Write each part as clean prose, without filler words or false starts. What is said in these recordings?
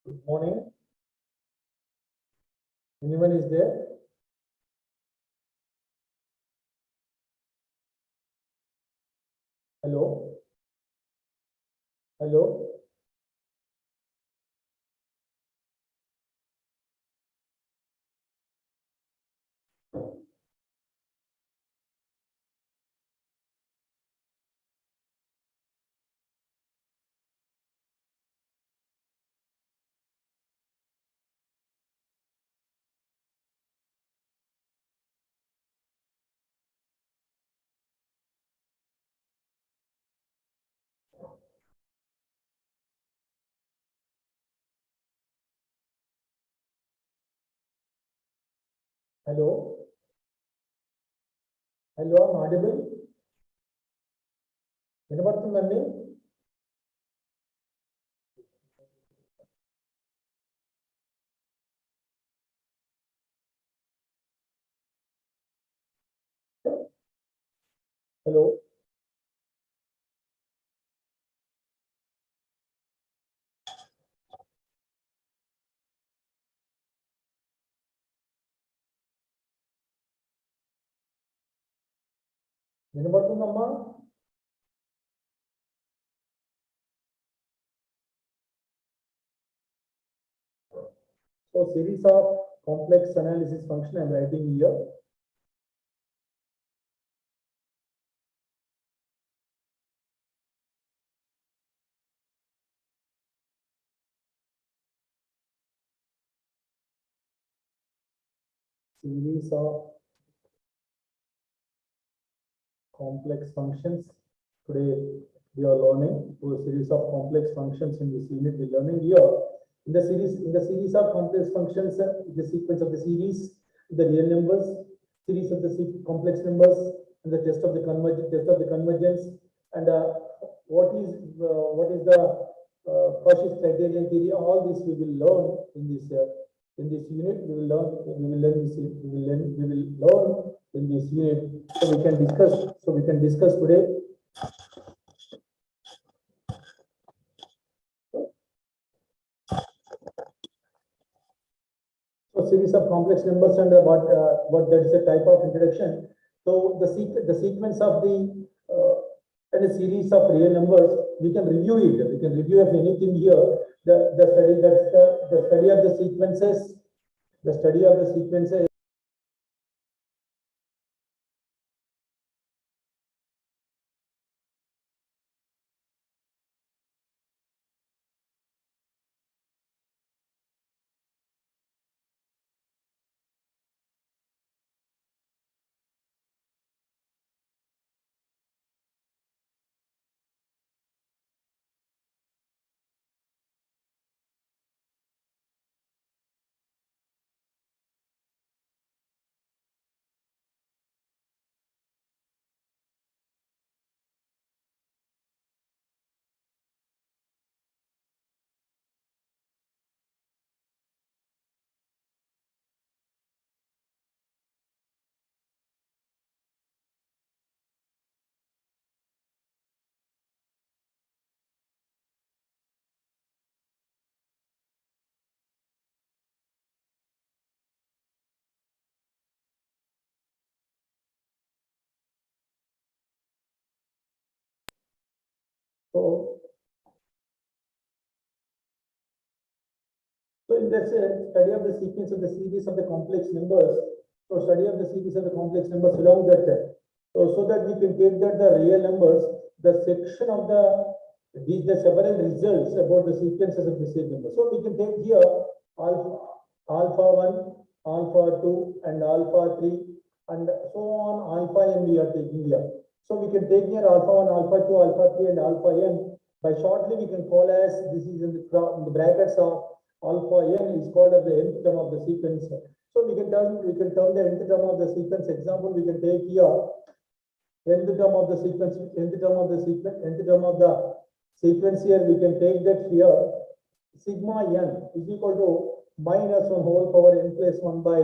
Good morning. Anyone is there? Hello? Hello? Hello? Hello, I'm audible. వినబడుతుందండి? Hello? వినబడుతుందమ్మా? So series of complex analysis function I'm writing here. Series of complex functions. Today we are learning a series of complex functions in this unit. We're learning here in the series of complex functions, the sequence of the series, the real numbers, series of the complex numbers, and the test of the convergence, and what is the Cauchy's criterion theory. All this we will learn in this unit. We will learn in this unit. So we can discuss today. So series of complex numbers and what that is a type of introduction. So the sequence of the and a series of real numbers, we can review it. We can review if anything here. The study of the sequences. The study of the sequences. So in this study of the sequence of the series of the complex numbers, so study of the series of the complex numbers along that, so that we can take that the real numbers, the section of the several results about the sequences of the same numbers. So we can take here alpha 1, alpha 2, and alpha 3, and so on alpha n we are taking here. So we can take here alpha 1, alpha 2, alpha 3, and alpha n. By shortly we can call as, this is in the brackets of alpha n is called as the nth term of the sequence. So we can term the nth term of the sequence. Example, we can take here nth term of the sequence, nth term of the sequence here. We can take that here sigma n is equal to minus 1 whole power n plus 1 by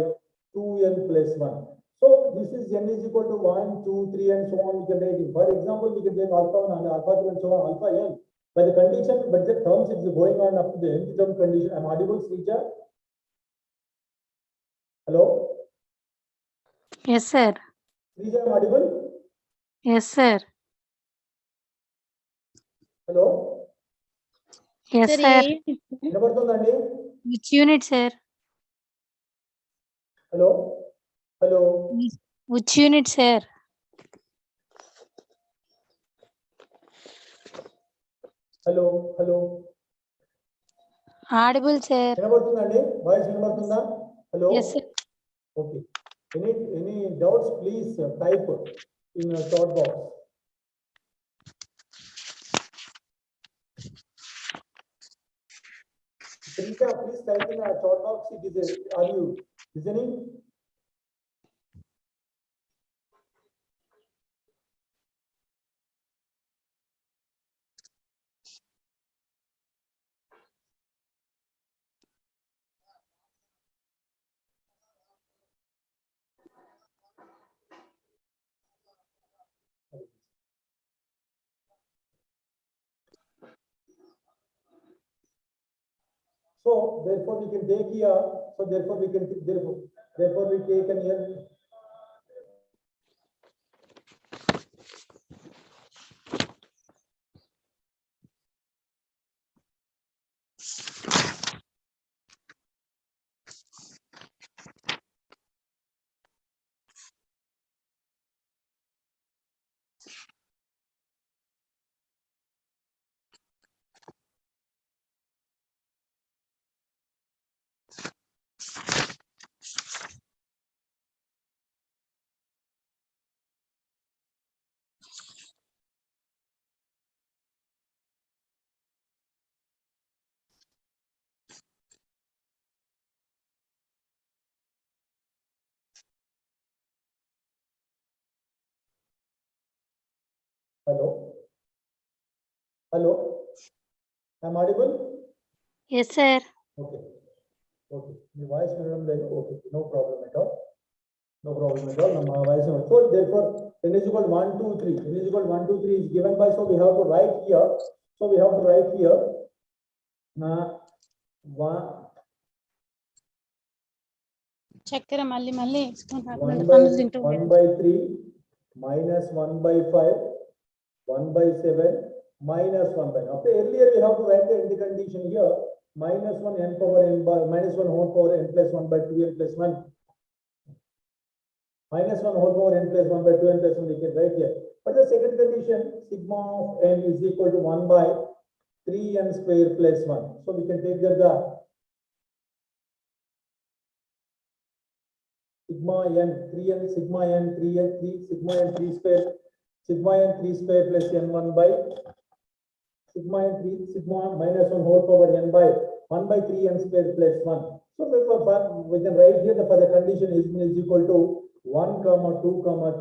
2n plus 1. So this is n is equal to 1, 2, 3, and so on. We can take it. For example, we can take alpha 1 and alpha 2 and so on alpha n. By the condition, but the terms it's going on up to the nth term condition. I'm audible, Srija? Hello? Yes, sir. Srija, I'm audible? Yes, sir. Hello? Yes, Sir, sir. వినపడుతుందండి? Which unit, sir? Hello? Hello? Which unit, sir? Hello? Hello? Audible, sir. వినపడుతుందండి? Voice వినపడుతుందా? Hello? Yes, sir. Okay. Any doubts, please type in the chat box. Srija, please type in a chat box. Are you listening? So therefore we can take here. So therefore we can therefore we take an here. Hello? Hello? I'm audible? Yes, sir. Okay. Okay. The voice okay. No problem at all. No problem at all. My voice so therefore n is equal to 1, 2, 3. N is equal to 1, 2, 3 is given by, so we have to write here. So we have to write here. చక్కెర మళ్ళీ 1 by 3 minus 1 by 5 1 by 7 minus 1 by. After earlier we have to write the end condition here. Minus 1 n power n by minus 1 whole power n plus 1 by 2 n plus 1. Minus 1 whole power n plus 1 by 2 n plus 1 we can write here. But the second condition, sigma of n is equal to 1 by 3n square plus 1. So we can take that the sigma n 3n sigma n 3n 3 sigma n 3 square plus n1 by sigma n 3 sigma minus 1 whole power n by 1 by 3n square plus 1. So we can write here for the condition is equal to 1, 2,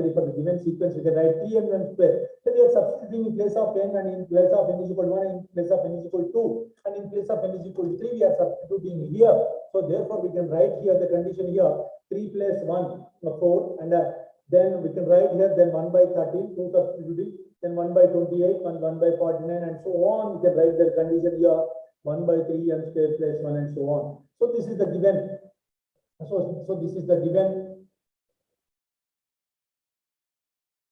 3 for the given sequence. We can write 3n1 square. So we are substituting in place of n and in place of n is equal to 1 and in place of n is equal to 2 and in place of n is equal to 3 we are substituting here. So therefore we can write here the condition here 3 plus 1 4 and then we can write here then 1 by 13 2 substituting then 1 by 28 and 1 by 49 and so on. We can write the condition here 1 by 3 n square plus 1 and so on. So this is the given. So this is the given.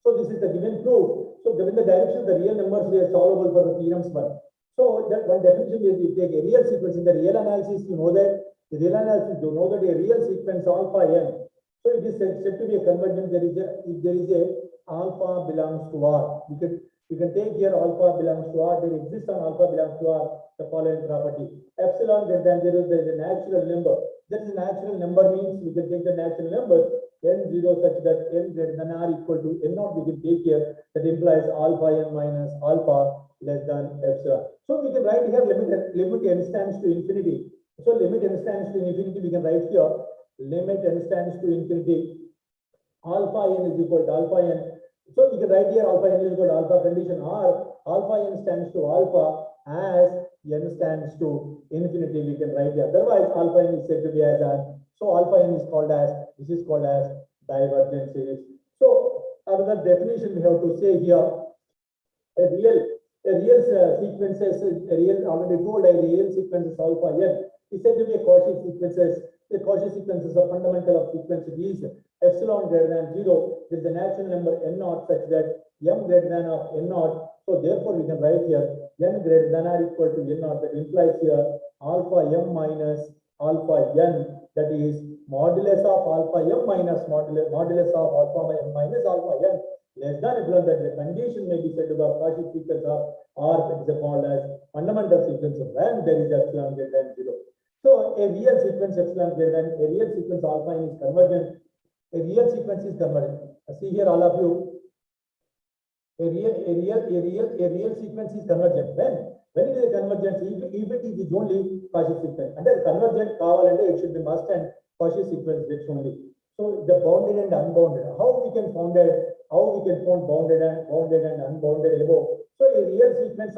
So this is the given proof. So given the direction of the real numbers, they are solvable for the theorems one. So that one definition is you take a real sequence. In the real analysis, you know that the real analysis, you know that a real sequence alpha n. So it is said to be a convergence. If there is a alpha belongs to R. You can take here alpha belongs to R. There exists on alpha belongs to R the following property. Epsilon greater than 0, there is a natural number. That is a natural number means we can take the natural numbers n0 such that n greater than R equal to n0 we can take here that implies alpha n minus alpha less than epsilon. So we can write here limit n stands to infinity. So limit n stands to infinity we can write here limit n stands to infinity alpha n is equal to alpha n. So we can write here alpha n is equal to alpha condition R alpha n stands to alpha as n stands to infinity we can write here. Otherwise alpha n is said to be as R. So alpha n is called as this is called as divergence series. So another definition we have to say here a a real sequences, a real, already told a real sequences alpha n is said to be a Cauchy sequences. The Cauchy sequences are fundamental of sequence is epsilon greater than 0. There is a natural number n naught such that m greater than of n naught. So therefore we can write here n greater than or equal to n naught. That implies here alpha m minus alpha n, that is modulus of alpha m minus modulus of alpha m minus alpha n less than epsilon. That the condition may be said to be Cauchy sequence of, or it is called as fundamental sequence of when there is epsilon greater than 0. So a real sequence epsilon greater than a real sequence alpha n is convergent. A real sequence is convergent. See here, all of you. A real sequence is convergent. When it is a convergence, if it is only Cauchy sequence. And then convergent it should be must and Cauchy sequence gets only. So the bounded and unbounded. How we can found bounded and unbounded above. So a real sequence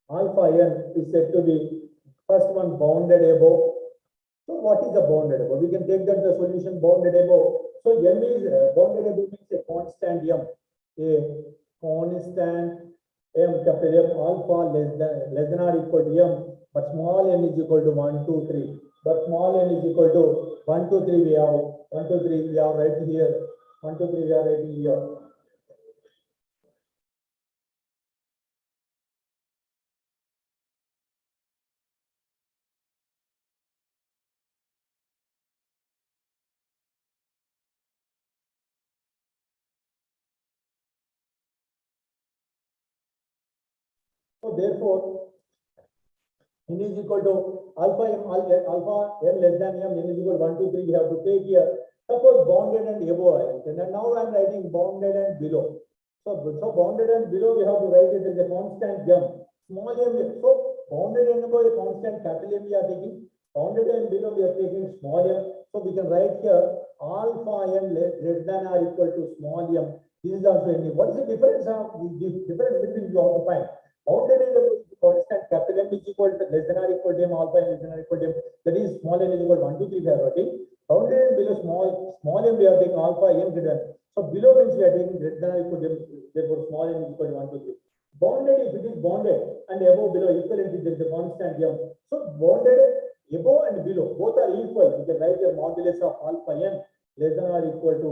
alpha n is said to be first one bounded above. So what is the bounded above? We can take that the solution bounded above. So m is bounded above means a constant m, capital M alpha less than or equal to m, but small m is equal to 1, 2, 3. But small m is equal to 1, 2, 3. We have 1, 2, 3. We are right here. 1, 2, 3. We are writing here. So therefore, n is equal to alpha m less than m, n is equal to 1, 2, 3. We have to take here. Suppose bounded and above, and now I am writing bounded and below. So bounded and below we have to write it as a constant m. Small m. So bounded and above a constant capital M we are taking. Bounded and below we are taking small m. So we can write here alpha n greater than or equal to small m. This is also n. What is the difference? Difference between you have to find. Bounded and above constant capital M is equal to less than or equal to m, alpha n less than or equal to m. That is small n is equal to 1, 2, 3 we are writing. Bounded and below small m we are taking alpha m greater than. So below means we are taking greater than or equal to m, therefore small n is equal to 1, 2, 3. Bounded, if it is bounded and above below equivalent, there is a constant m. So bounded above and below both are equal. We can write a modulus of alpha m less than or equal to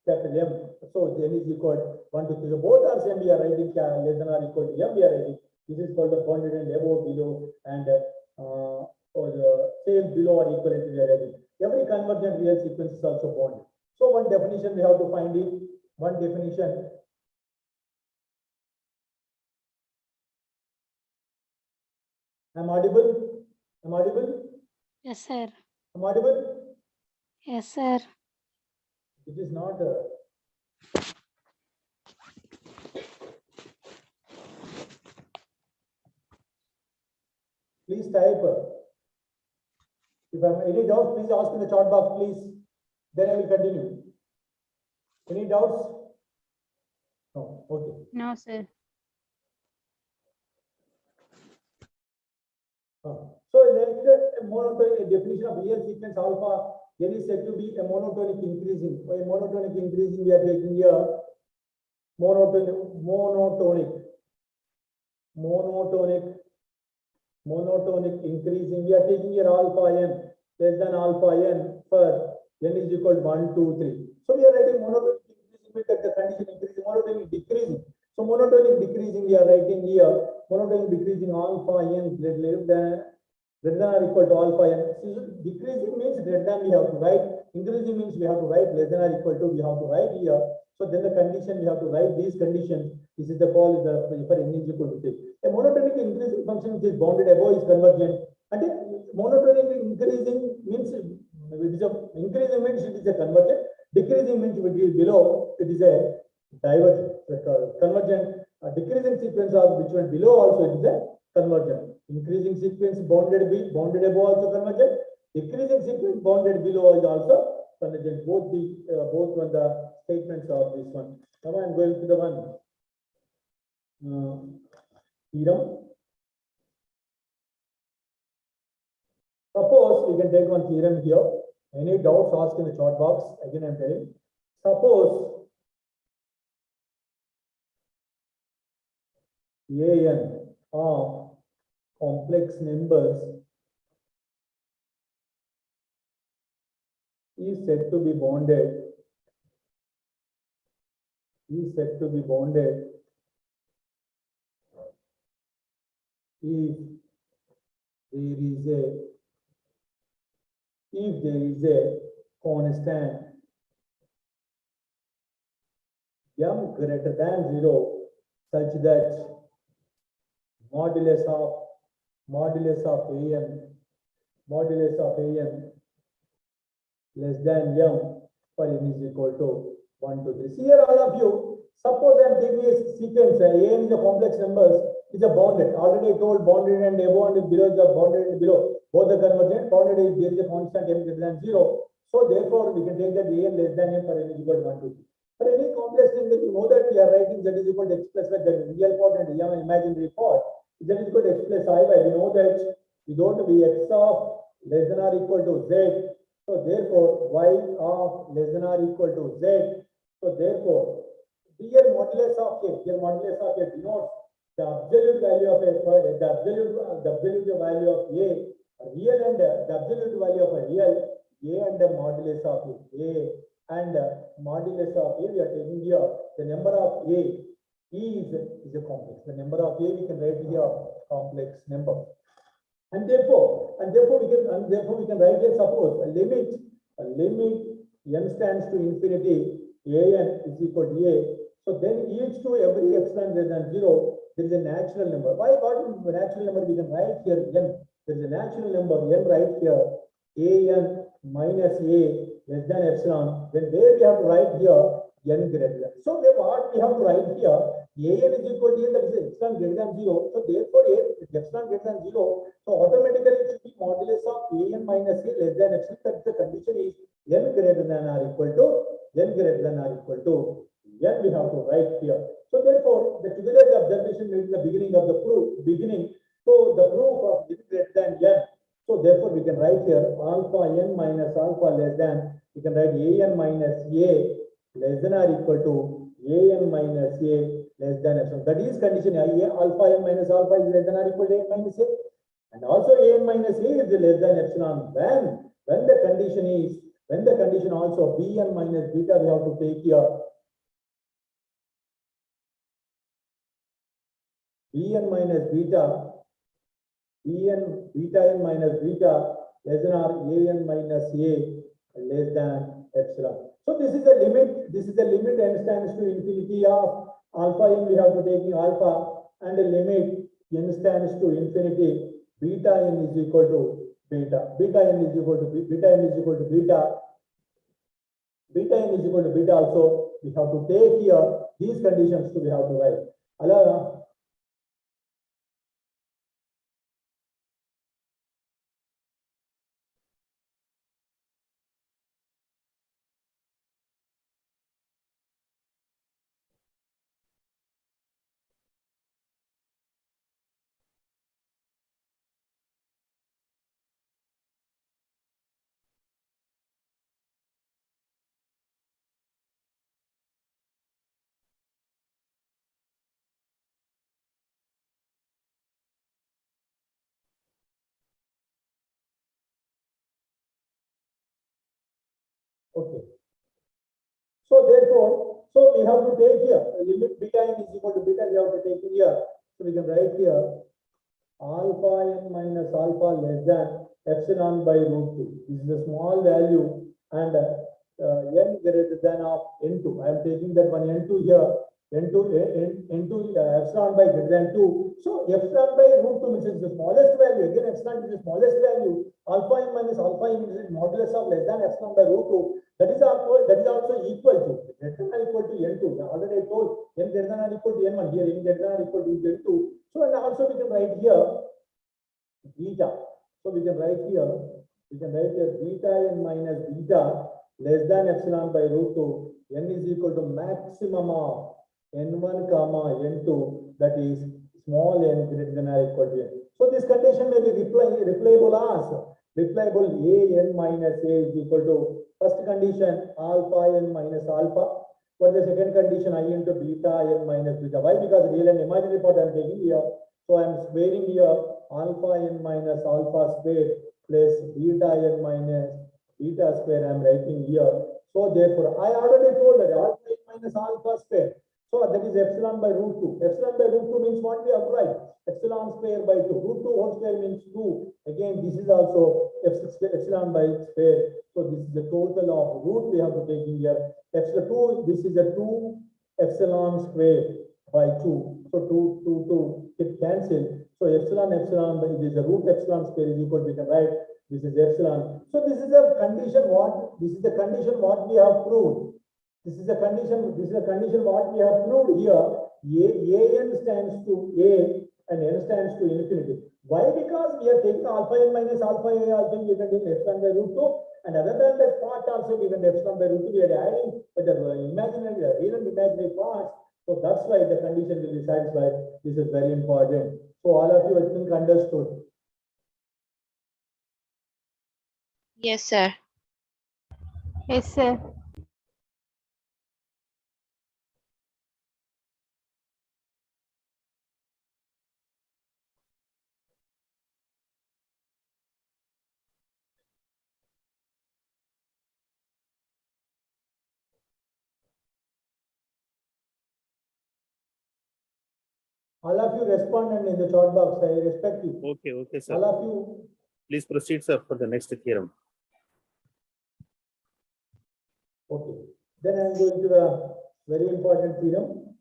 capital M. So n is equal to 1, 2, 3. So both are same. We are writing less than or equal to m. We are writing. This is called the bounded and above, below, and or the same below or equivalent we are writing. Every convergent real sequence is also bounded. So one definition we have to find it. One definition. Am audible? Am audible? Yes, sir. Am audible? Yes, sir. It is not. Please type. If I have any doubts, please ask in the chat box, please. Then I will continue. Any doubts? No. Okay. No, sir. So next, a monotonic definition of real sequence alpha n is said to be a monotonic increasing. By monotonic increasing, we are taking here monotonic increasing. We are taking here alpha n less than alpha n for n is equal to 1, 2, 3. So we are writing monotonic increasing with that the condition increasing, monotonic decreasing. So monotonic decreasing we are writing here. Monotonic decreasing alpha n greater than or equal to alpha n. So decreasing means greater than we have to write. Increasing means we have to write less than or equal to we have to write here. So then the condition we have to write these conditions. This is the call is the for n is equal to 3. A monotonic increasing function which is bounded above is convergent. And a monotonic increasing means it is a increasing means it is a convergent. Decreasing means it is below it is a divergent. Convergent. Decreasing sequence of which one below also it is a convergent. Increasing sequence bounded above also convergent. Decreasing sequence bounded below is also convergent. Both the statements of this one. Now I am going to the one theorem. Suppose we can take one theorem here. Any doubts, ask in the chat box. Again, I am telling. Suppose an of complex numbers is said to be bounded if there is a constant m greater than 0 such that modulus of an less than m for n is equal to 1, 2, 3. See here, all of you, suppose I am taking a sequence, a n is a complex numbers, is a bounded. Already I told bounded and above and below is a bounded and below. Both are convergent. Bounded is there is a constant m greater than 0. So therefore, we can take that a n less than m for n is equal to 1, 2, 3. For any complex number, you know that we are writing z is equal to x plus y, that is real part and m an imaginary part. Z is equal to x plus I y. We know that we don't be x of less than or equal to z. So therefore, y of less than or equal to z. So therefore, here modulus of a denotes the absolute value of a, the absolute value of a real, and the absolute value of a real, a and the modulus of a and modulus of a, we are taking here the number of a is a complex. The number of a we can write here complex number. And therefore we can write here, suppose a limit n stands to infinity, an is equal to a. So then each to every epsilon greater than 0, there is a natural number. Why what is the natural number? We can write here n. There is a natural number n right here, an minus a less than epsilon. Then there we have to write here n greater than. So what we have to write here, an is equal to a, that is epsilon greater than 0. So therefore epsilon greater than 0. So automatically it should be modulus of an minus a less than epsilon. That the condition is n greater than or equal to n we have to write here. So therefore, the together the observation made in the beginning of the proof. So the proof of n greater than n. So therefore, we can write here alpha n minus alpha less than. We can write an minus a less than or equal to an minus a less than epsilon. That is condition alpha n minus alpha is less than or equal to an minus a, and also an minus a is less than epsilon. When the condition also bn minus beta we have to take here. Bn minus beta, beta n minus beta less than or an minus a less than epsilon. So this is a limit n stands to infinity of alpha n we have to take alpha, and the limit n stands to infinity beta n is equal to beta. Beta n is equal to beta also we have to take here these conditions to we have to write. Allow. Okay. So therefore, we have to take here limit beta n is equal to beta. We have to take here. So we can write here alpha n minus alpha less than epsilon by root 2. This is a small value, and n greater than of n2. I am taking that one n2 here. N2 epsilon by greater than 2. So epsilon by root 2 means it's the smallest value. Again, epsilon is the smallest value. Alpha n minus alpha n is modulus of less than epsilon by root 2. That is also equal to greater than or equal to n2. Now already I told n greater than or equal to n1. Here n greater than or equal to n2. So and also we can write here beta. So we can write here beta n minus beta less than epsilon by root 2. N is equal to maximum of n1 comma n2, that is small n greater than or equal to n. So this condition may be replayable as a n minus a is equal to first condition alpha n minus alpha. For the second condition, I into beta n minus beta. Why? Because real and imaginary part I am taking here. So I am squaring here alpha n minus alpha square plus beta n minus beta square I am writing here. So therefore, I already told that alpha n minus alpha square. So that is epsilon by root 2. Epsilon by root 2 means what we have to write? Epsilon square by 2. Root 2 whole square means 2. Again, this is also epsilon by square. So this is the total of root we have to take in here. Epsilon 2, this is a 2 epsilon square by 2. So 2 it cancel. So epsilon by it is a root epsilon square is equal to, we can write this is epsilon. So this is a condition what? This is the condition what we have proved. This is the condition what we have proved here. A n stands to A and n stands to infinity. Why? Because we are taking alpha n minus alpha A also we can take epsilon by root 2, and other than that part also we can epsilon by root 2 we are adding with the imaginary, real and imaginary parts. So that's why the condition will be satisfied. This is very important. So all of you I think understood. Yes, sir. Yes, sir. All of you responded in the chat box. I respect you. Okay, sir. All of you. Please proceed, sir, for the next theorem. Okay. Then I am going to the very important theorem.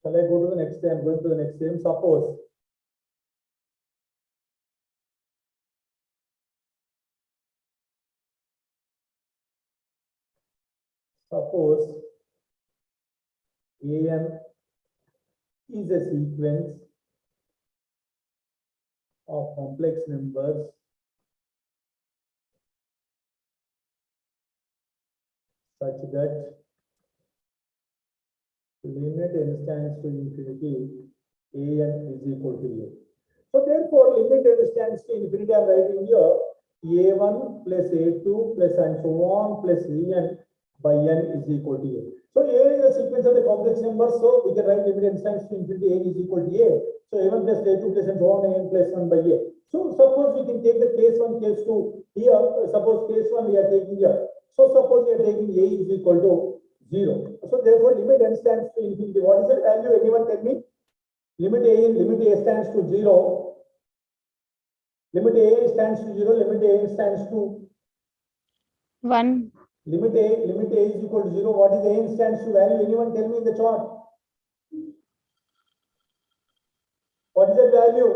Shall I go to the next theorem? I am going to the next theorem. Suppose an is a sequence of complex numbers such that limit n stands to infinity, an is equal to a. So therefore, limit n stands to infinity, I am writing here a1 plus a2 plus and so on plus an by n is equal to a. So a is a sequence of the complex numbers, so we can write limit n stands to infinity, n is equal to a. So a1 plus a2 plus and so on, n plus 1 by a. So suppose we can take the case 1, case 2 here. Suppose case 1 we are taking here. So suppose we are taking a is equal to 0. So therefore, limit n stands to infinity. What is the value? Anyone tell me? Limit a stands to 0. Limit a stands to 0. Limit a stands to 1. limit a is equal to 0. What is a stands to value? Anyone tell me in the chart? What is the value?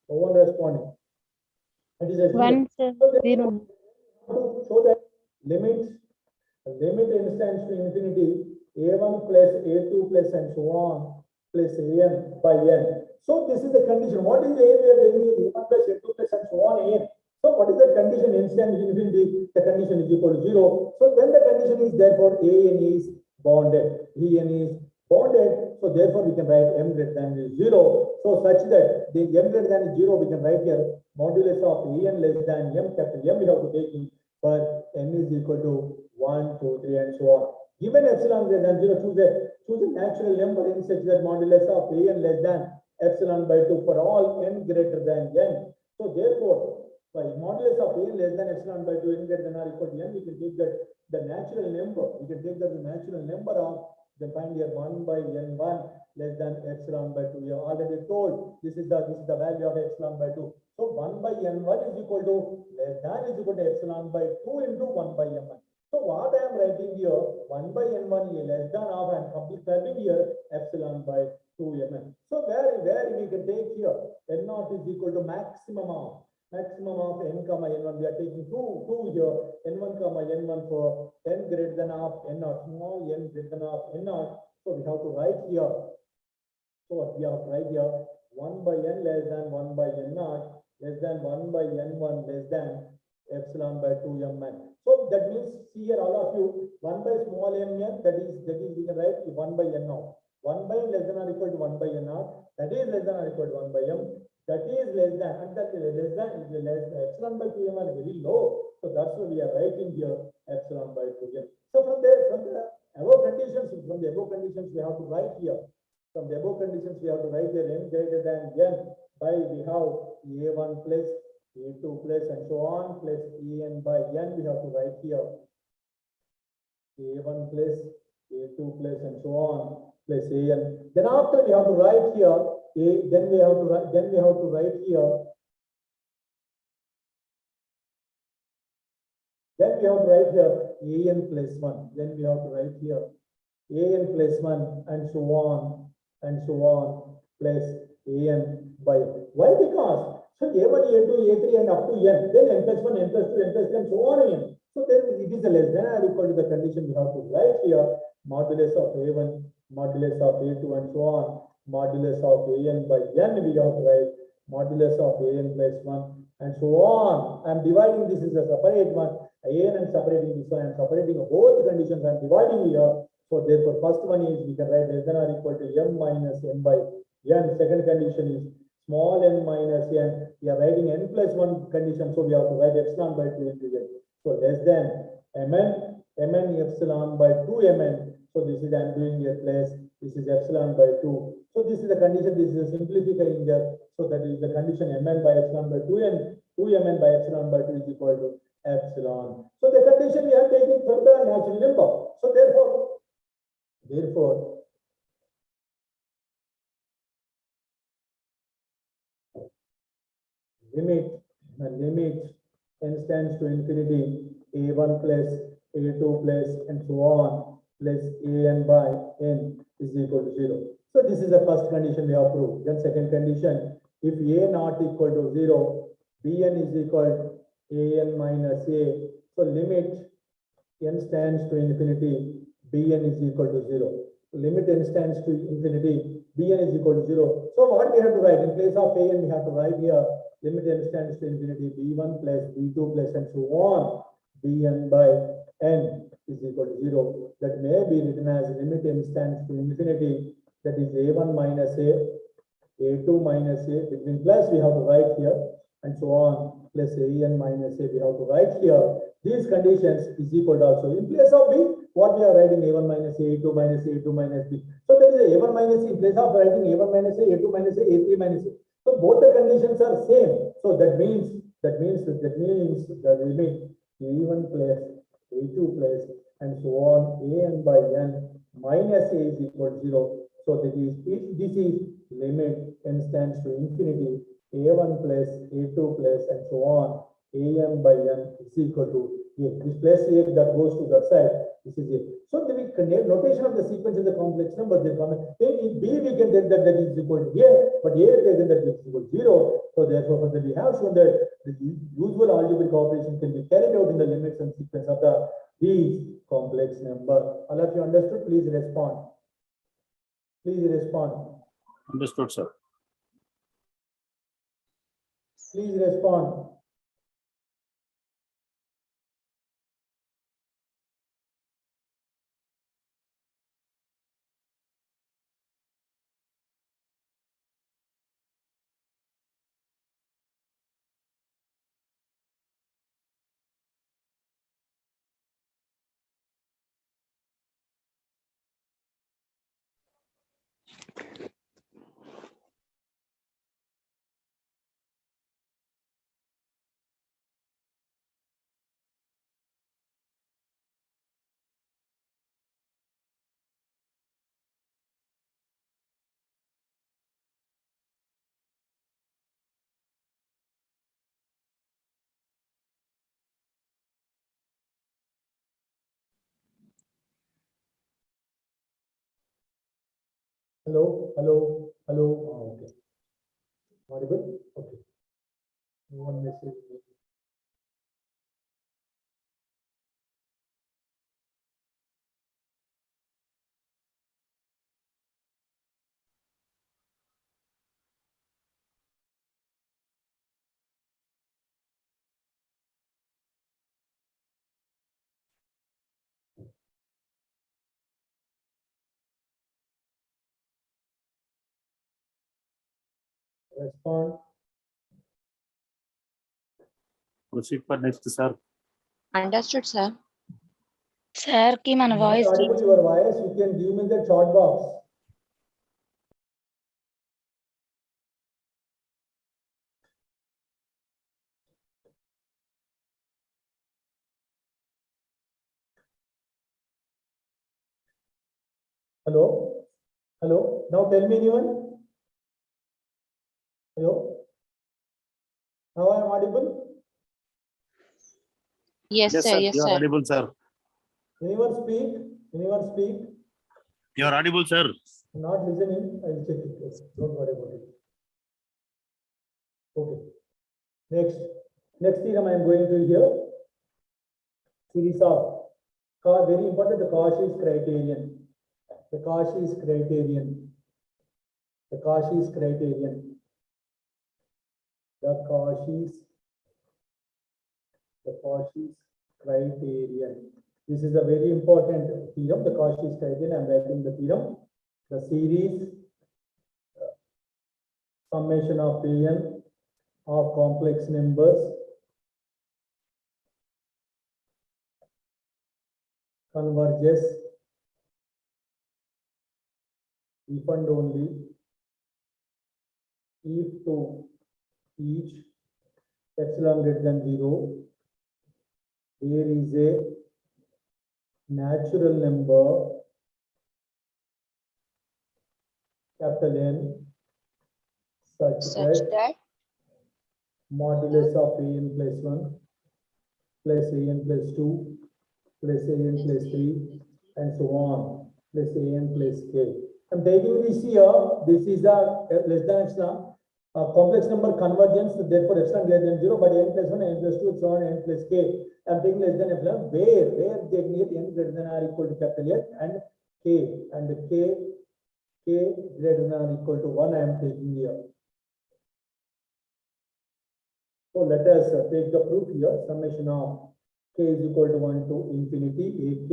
No one responding. It is a 0. 1, sir. So 0. to show that limit n stands to infinity, a1 plus a2 plus and so on plus an by n. So this is the condition. What is the a we are taking? A1 plus a2 plus and so on an. So what is the condition? N stands to infinity, the condition is equal to 0. So when the condition is therefore an is bounded, en is bounded, so therefore we can write m greater than 0. So such that the m greater than 0 we can write here modulus of en less than m, capital M we have to take in for n is equal to 1, 2, 3 and so on. Given epsilon greater than 0, choose a natural number in such that modulus of an less than epsilon by 2 for all n greater than n. So therefore, by modulus of an less than epsilon by 2 n greater than or equal to n, we can take that the natural number. We can take that the natural number of the find here 1 by n1 less than epsilon by 2. We have already told this is the value of epsilon by 2. So 1 by n1 is equal to less than is equal to epsilon by 2 into 1 by m1. So what I am writing here 1 by n1 is less than of and completing here epsilon by 2mn. So where we can take here n0 is equal to maximum of n comma n1. We are taking two here n1 comma n1 for n greater than of n0, small n greater than of n0. So we have to write here. So we have to write here 1 by n less than 1 by n0 less than 1 by n1 less than epsilon by 2mn. So that means see here all of you 1 by small m that is we can write 1 by n0. 1 by n less than or equal to 1 by n0, that is less than or equal to 1 by m. that is less than, and that less epsilon by 2m are very low. So that's why we are writing here epsilon by 2m. So from the above conditions, we have to write here. From the above conditions, we have to write here n greater than n by we have a1 plus a2 plus and so on plus en by n. We have to write here a1 plus a2 plus and so on plus an. Then after we have to write here then we have to write here. Then we have to write here an plus 1. Then we have to write here an plus 1 and so on plus an by why? Because so a1, a2, a3 and up to n, then n plus 1, n plus 2, n plus 3 and so on n. So then it is a less than or equal to the condition we have to write here modulus of a1, modulus of a2 and so on, modulus of an by n we have to write modulus of an plus 1 and so on. I am dividing this is a separate one. An and separating this one, I am separating both conditions. I am dividing here. So therefore, first one is we can write less than or equal to m minus n by n. Second condition is small n minus n. We are writing n plus 1 condition, so we have to write epsilon by 2 into n. So less than mn epsilon by 2 mn. So this is I am doing here plus this is epsilon by 2. So this is the condition. This is a simplifying there. So that is the condition mn by epsilon by 2n. 2mn by epsilon by 2 is equal to epsilon. So the condition we are taking from the natural number. So therefore limit n stands to infinity a1 plus a2 plus and so on plus an by n is equal to 0. So this is the first condition we have proved. Then second condition, if a not equal to 0, bn is equal to an minus a. So limit n stands to infinity, bn is equal to 0. Limit n stands to infinity, bn is equal to 0. So what we have to write in place of an, we have to write here limit n stands to infinity, b1 plus b2 plus and so on, bn by n is equal to 0. That may be written as limit n stands to infinity, that is a1 minus a, a2 minus a, between plus we have to write here and so on, plus an minus a we have to write here. These conditions is equal to also in place of b, what we are writing a1 minus a, a2 minus a, a2 minus b. So there is a1 minus a in place of writing a1 minus a, a2 minus a, a3 minus a. So both the conditions are same. So that means the limit a1 plus a2 plus and so on an by n minus a is equal to 0. So that is this is limit n stands to infinity a1 plus a2 plus and so on an by n is equal to a. This plus a that goes to that side. This is a. So the notation of the sequence is the complex number. They come in b we can get that is equal to a, but a taken that is equal to 0. So therefore, we have shown that the usual algebraic operation can be carried out in the limits and sequence of these complex number. All of you understood? Please respond. Please respond. Understood, sir. Please respond. Hello. Okay. Audible? Okay. One message. Respond. Proceed for next, sir. Understood, sir. Sir, ki mana Not voice audible your voice, you can give me the chat box. Hello? Hello? Now tell me anyone? Hello? Now I am audible? Yes, Yes, sir. sir. Yes, You are sir. audible, sir. Anyone speak? Anyone speak? You are audible, sir. Not listening, I will check it. Okay, don't worry about it. Okay. Next theorem I am going to here. Series of very important, the Cauchy's criterion. The Cauchy's criterion. The Cauchy's criterion. The Cauchy's criterion. This is a very important theorem, the Cauchy's criterion. I am writing the theorem. The series summation of an of complex numbers converges if and only if to each epsilon greater than 0 there is a natural number capital N such that modulus of an plus 1 plus an plus 2 plus an plus 3 and so on plus an plus k. I'm taking this here. This is a less than epsilon complex number convergence. Therefore, epsilon greater than 0, but n plus 1, n plus 2, epsilon, n plus k. I'm taking less than epsilon where they get n greater than or equal to capital N and k greater than or equal to 1. I am taking here. So let us take the proof here. Summation of k is equal to 1 to infinity ak.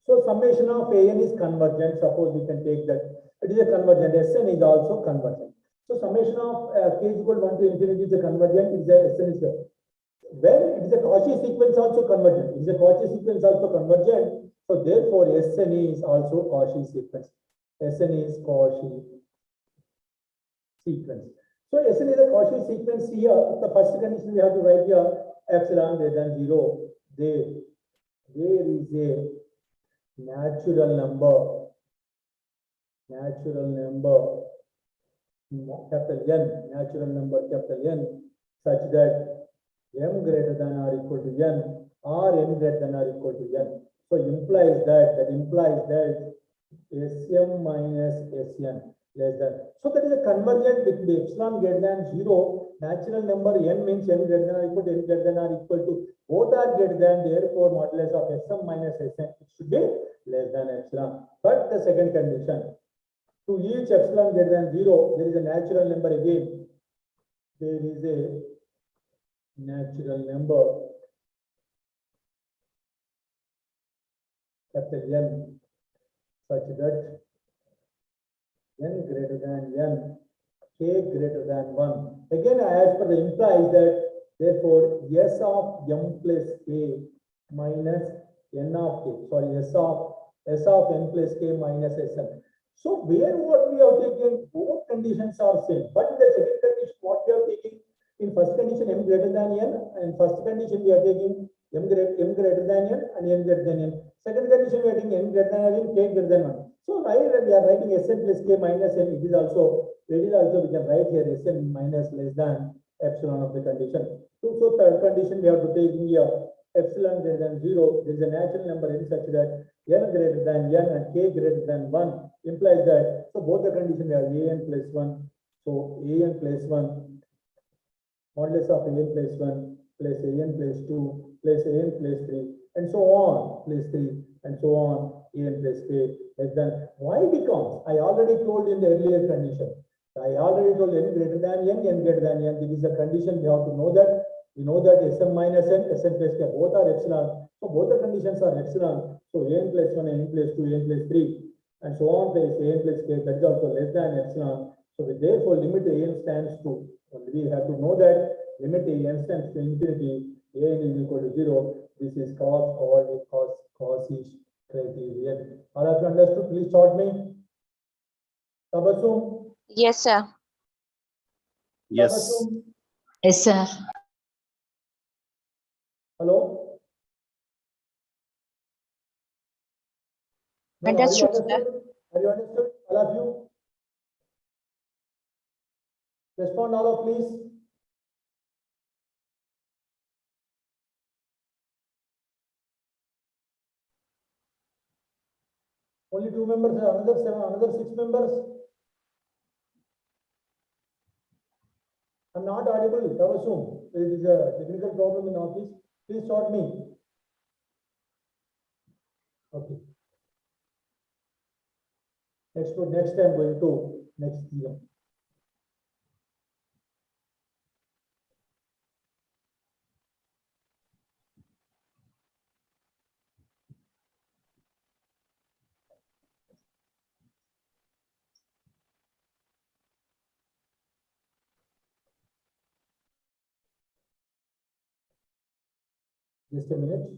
So summation of an is convergent. Suppose we can take that it is a convergent. Sn is also convergent. So summation of k is equal to 1 to infinity is a convergent. It is a Sn is when it is a Cauchy sequence also convergent. It is a Cauchy sequence also convergent. So therefore Sn is also Cauchy sequence. Sn is Cauchy sequence. So Sn is a Cauchy sequence here. The first condition we have to write here epsilon greater than 0. There is a natural number capital N, natural number capital N, such that m greater than or equal to n or n greater than or equal to n. So implies that Sm minus Sn less than. So that is a convergent with the epsilon greater than 0. Natural number n means n greater than or equal to n greater than or equal to. Both are greater than, therefore modulus of Sm minus Sn it should be less than epsilon. But the second condition, to each epsilon greater than 0, there is a natural number again. There is a natural number capital N such that n greater than n, k greater than 1. Again, as per the implies that therefore S of m plus k minus n of k, sorry, S of n plus k minus Sn. So where what we have taken, both conditions are same, but in the second condition what we are taking, in first condition m greater than n, and first condition we are taking m greater than n and n greater than n. Second condition we are taking n greater than n, k greater than 1. So here we are writing Sn plus k minus n. It is also we can write here Sn minus less than epsilon of the condition. So third condition we have to take in here epsilon greater than 0. There is a natural number n such that n greater than n and k greater than 1 implies that. So both the condition we have an plus 1. So an plus 1 modulus of an plus 1 plus an plus 2 plus an plus 3 and so on plus 3 and so on an plus k less than. Why? Because I already told in the earlier condition. I already told n greater than n greater than n. This is a condition we have to know that. We know that Sm minus n, Sn plus k both are epsilon. So both the conditions are epsilon. So n plus 1, n plus 2, n plus 3 and so on plus an plus k, that is also less than epsilon. So therefore limit an stands to, we have to know that limit an stands to infinity. an is equal to 0, this is cos is criterion. All of you understood? Please start me. Tabassum. Yes, sir. Yes. Tabassum. Yes, sir. Hello. No, Understood, are you sir. understood? Are you understood? All of you? Respond all of please. Only 2 members, another 6 members. I'm not audible. Tabassum. There is a technical problem in office. Please start me. Okay. Next I'm going to next theorem. Just a minute.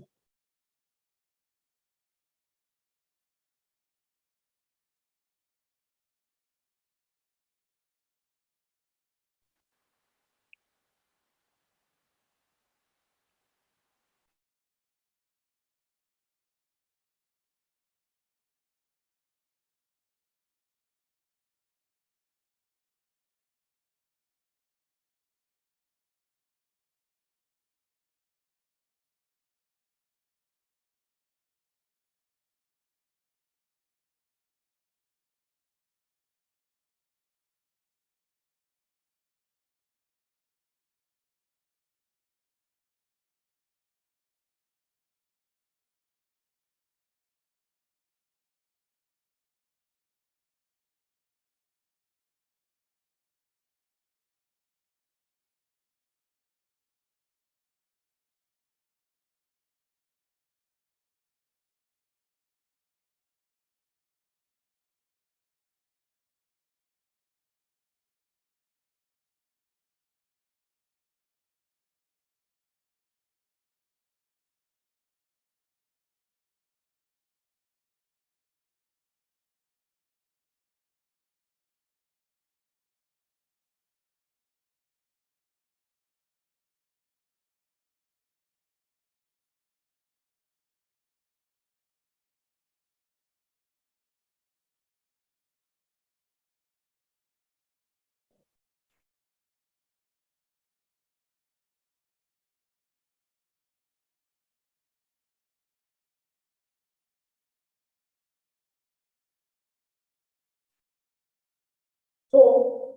So,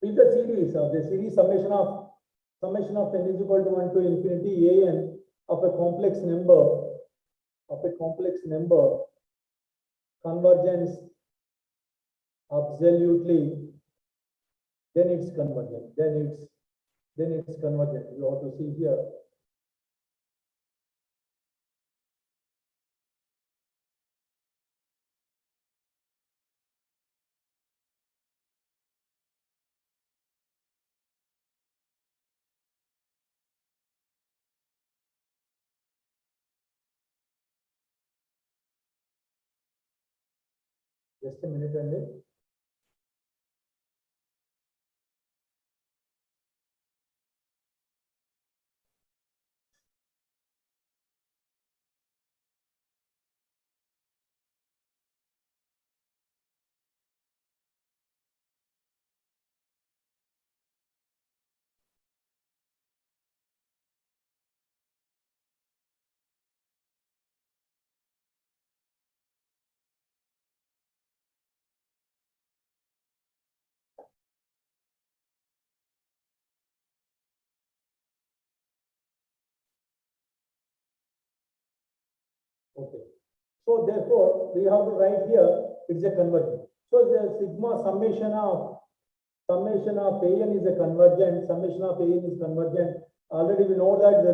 if the series summation of n is equal to 1 to infinity an of a complex number convergence absolutely, then it's convergent. Then it's convergent. You have to see here. Just a minute only. Okay. So therefore, we have to write here, it's a convergent. So the sigma summation of an is a convergent, summation of an is convergent. Already we know that the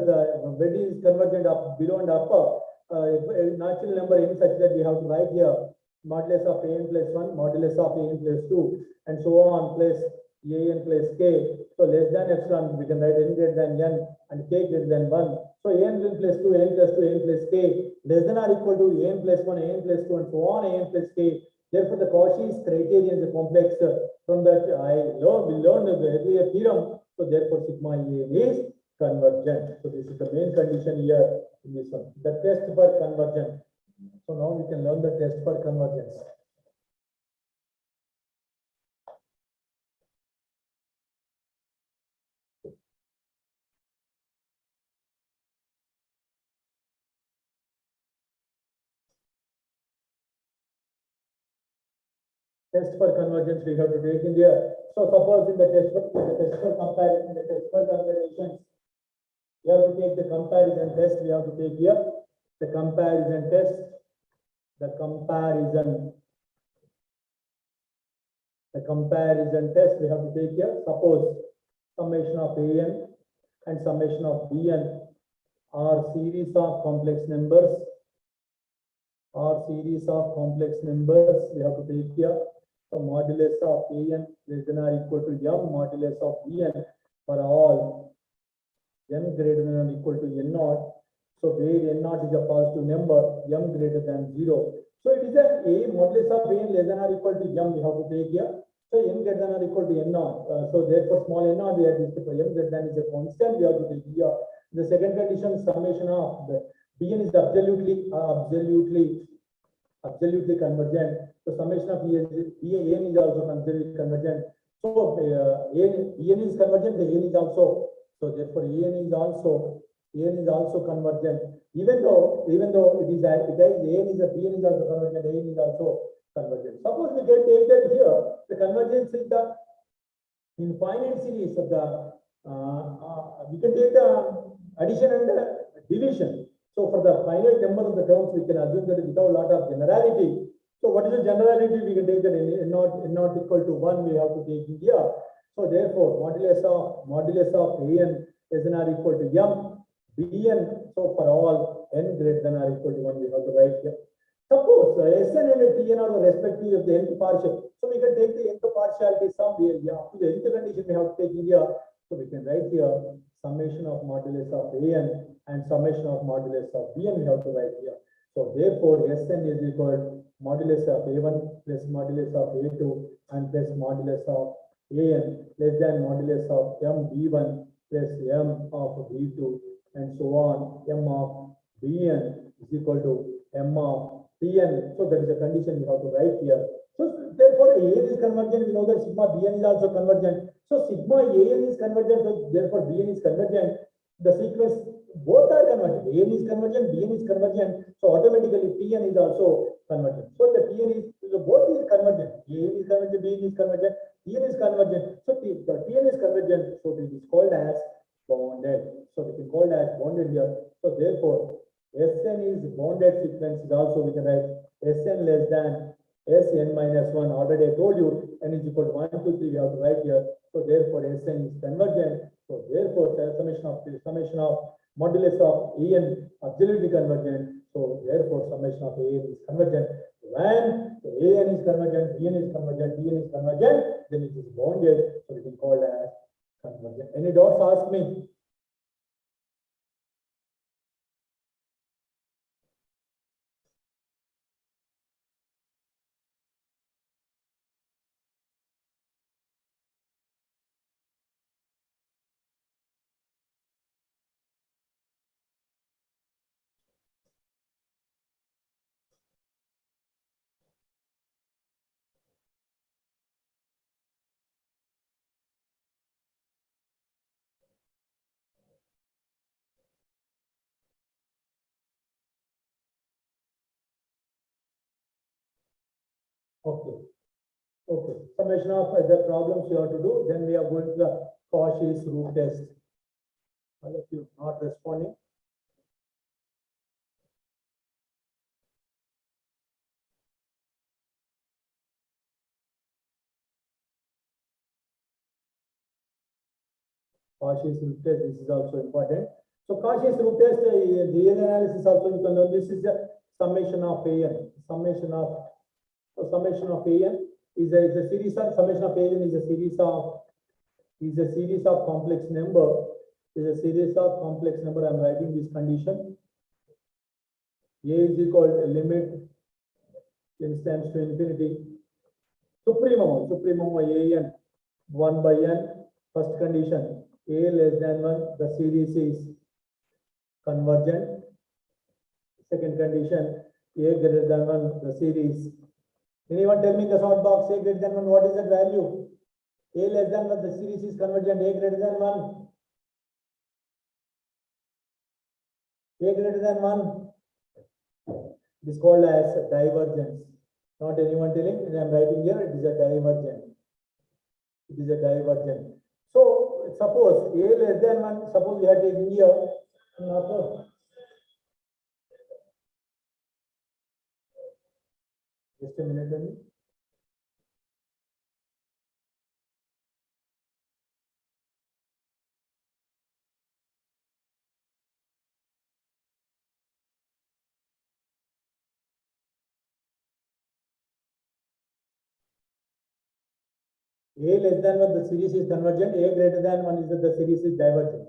bed is convergent up below and upper. A natural number n such that we have to write here modulus of an plus 1, modulus of an plus 2, and so on, plus an plus k. So less than epsilon, we can write n greater than n and k greater than 1. So an plus 2, n plus 2, n plus k less than or equal to an plus 1, an plus 2, and so on, an plus k. Therefore, the Cauchy's criterion is a complex. From that, we learned the earlier theorem. So therefore, sigma an is convergent. So this is the main condition here in this one. The test for convergence. So now we can learn the test for convergence. Test for convergence we have to take in there. So suppose in the test for comparison, the test for comparisons, we have to take the comparison test. We have to take here the comparison test. The comparison test we have to take here. Suppose summation of an and summation of bn are series of complex numbers. We have to take here. So modulus of an less than or equal to m modulus of bn for all n greater than or equal to n naught. So where n naught is a positive number, m greater than 0. So it is a modulus of n less than or equal to m we have to take here. So n greater than or equal to n naught. So therefore small n naught we have to take m greater than is a constant we have to take here. The second condition, summation of the bn is absolutely convergent. So summation of an is also absolutely convergent. So bn is convergent, the an is also. So therefore an is also convergent. Even though it is an is a bn is also convergent, an is also convergent. Suppose we can take that here, the convergence is the infinite series of the we can take the addition and the division. So for the finite number of the terms, we can assume that without a lot of generality. So what is the generality? We can take that n not equal to 1, we have to take it here. So therefore, modulus of an is not equal to m, bn. So for all n greater than or equal to 1, we have to write here. Suppose Sn and Tn are the respective of the nth partial. So we can take the nth partiality sum here. Up to the nth condition we have to take here. So we can write here summation of modulus of an and summation of modulus of bn we have to write here. So therefore Sn is equal to modulus of a1 plus modulus of a2 and plus modulus of an less than modulus of m b1 plus m of b2 and so on. M of bn is equal to m of Tn. So that is the condition we have to write here. So therefore an is convergent. We know that sigma bn is also convergent. So sigma an is convergent. So therefore bn is convergent. The sequence both are convergent. An is convergent, bn is convergent. So automatically Tn is also convergent. So the Tn is both is convergent. An is convergent, bn is convergent, Tn is convergent. So the Tn is convergent. So it is called as bounded. So it is called as bounded here. So therefore Sn is bounded sequence is also we can write Sn less than Sn minus 1. Already I told you n is equal to 1, 2, 3 we have to write here. So therefore Sn is convergent. So therefore summation of modulus of an absolutely convergent. So therefore summation of an is convergent. When an is convergent, bn is convergent, tn is convergent, then it is bounded. So it is called as convergent. Any doubts, ask me. Okay. Okay. Summation of the problems you have to do. Then we are going to the Cauchy's root test. All of you not responding. Cauchy's root test. This is also important. So Cauchy's root test, the real analysis also you can learn. This is the summation of an. Summation of an is a series of summation of an is a series of is a series of complex number. Is a series of complex number. I am writing this condition. A is equal to limit n stands to infinity. Supremum a n 1 by n. First condition, a less than 1, the series is convergent. Second condition, a greater than 1, the series. Anyone tell me the short box, a greater than 1, what is that value? A less than 1, the series is convergent, a greater than 1. A greater than 1. It is called as divergence. Not anyone telling, I am writing here, it is a divergent. It is a divergent. So, suppose a less than 1, suppose we are taking here, just a minute only. A less than 1, the series is convergent, a greater than 1 is that the series is divergent.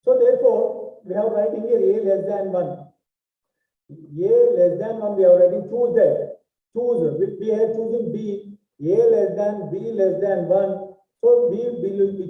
So therefore, we have writing here a less than 1. A less than 1, we are writing choose that. Choose, we are choosing B, A less than, B less than 1. So we